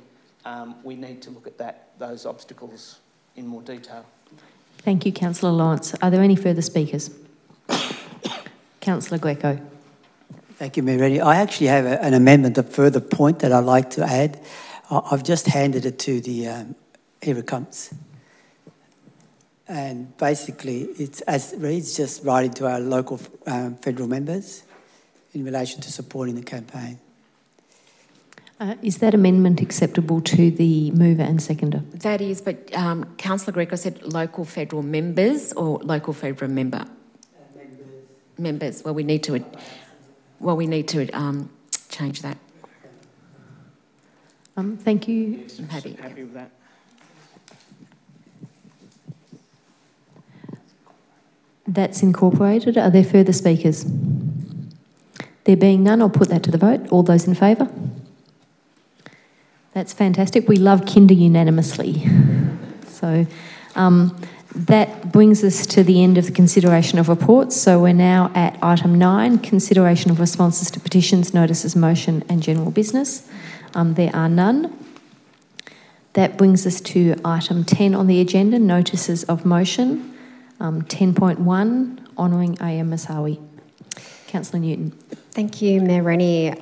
we need to look at those obstacles in more detail. Thank you, Councillor Lawrence. Are there any further speakers? Councillor Greco. Thank you, Mayor Rennie. I actually have an amendment, a further point that I'd like to add. I've just handed it to the, here it comes. And basically, it's as it reads, just writing to our local federal members in relation to supporting the campaign. Is that amendment acceptable to the mover and seconder? That is, but Councillor Greco said local federal members or local federal member? Members. Well, we need to change that. Thank you. I'm happy with that. That's incorporated. Are there further speakers? There being none, I'll put that to the vote. All those in favour? That's fantastic. We love kinder unanimously. So that brings us to the end of the consideration of reports. So we're now at item 9, consideration of responses to petitions, notices, motion and general business. There are none. That brings us to item 10 on the agenda, notices of motion. 10.1, honouring Aya Masawi. Councillor Newton. Thank you, Mayor Rennie.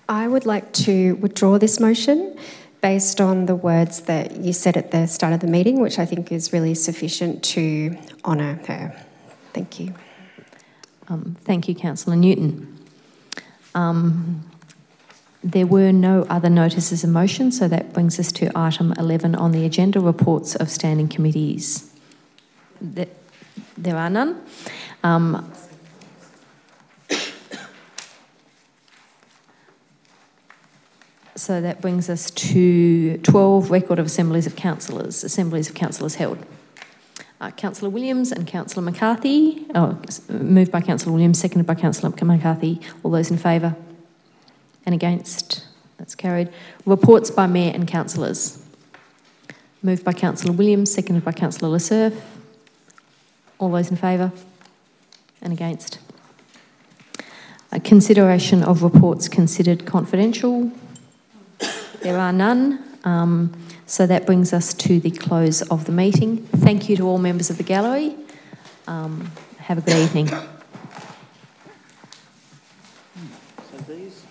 I would like to withdraw this motion based on the words that you said at the start of the meeting, which I think is really sufficient to honour her. Thank you. Thank you, Councillor Newton. There were no other notices of motion, so that brings us to item 11 on the agenda, reports of standing committees. There are none. So that brings us to 12, record of assemblies of councillors held. Councillor Williams and Councillor McCarthy, moved by Councillor Williams, seconded by Councillor McCarthy. All those in favour? And against? That's carried. Reports by Mayor and councillors. Moved by Councillor Williams, seconded by Councillor Lesurf. All those in favour? And against? Consideration of reports considered confidential. There are none. So that brings us to the close of the meeting. Thank you to all members of the gallery. Have a good evening. So these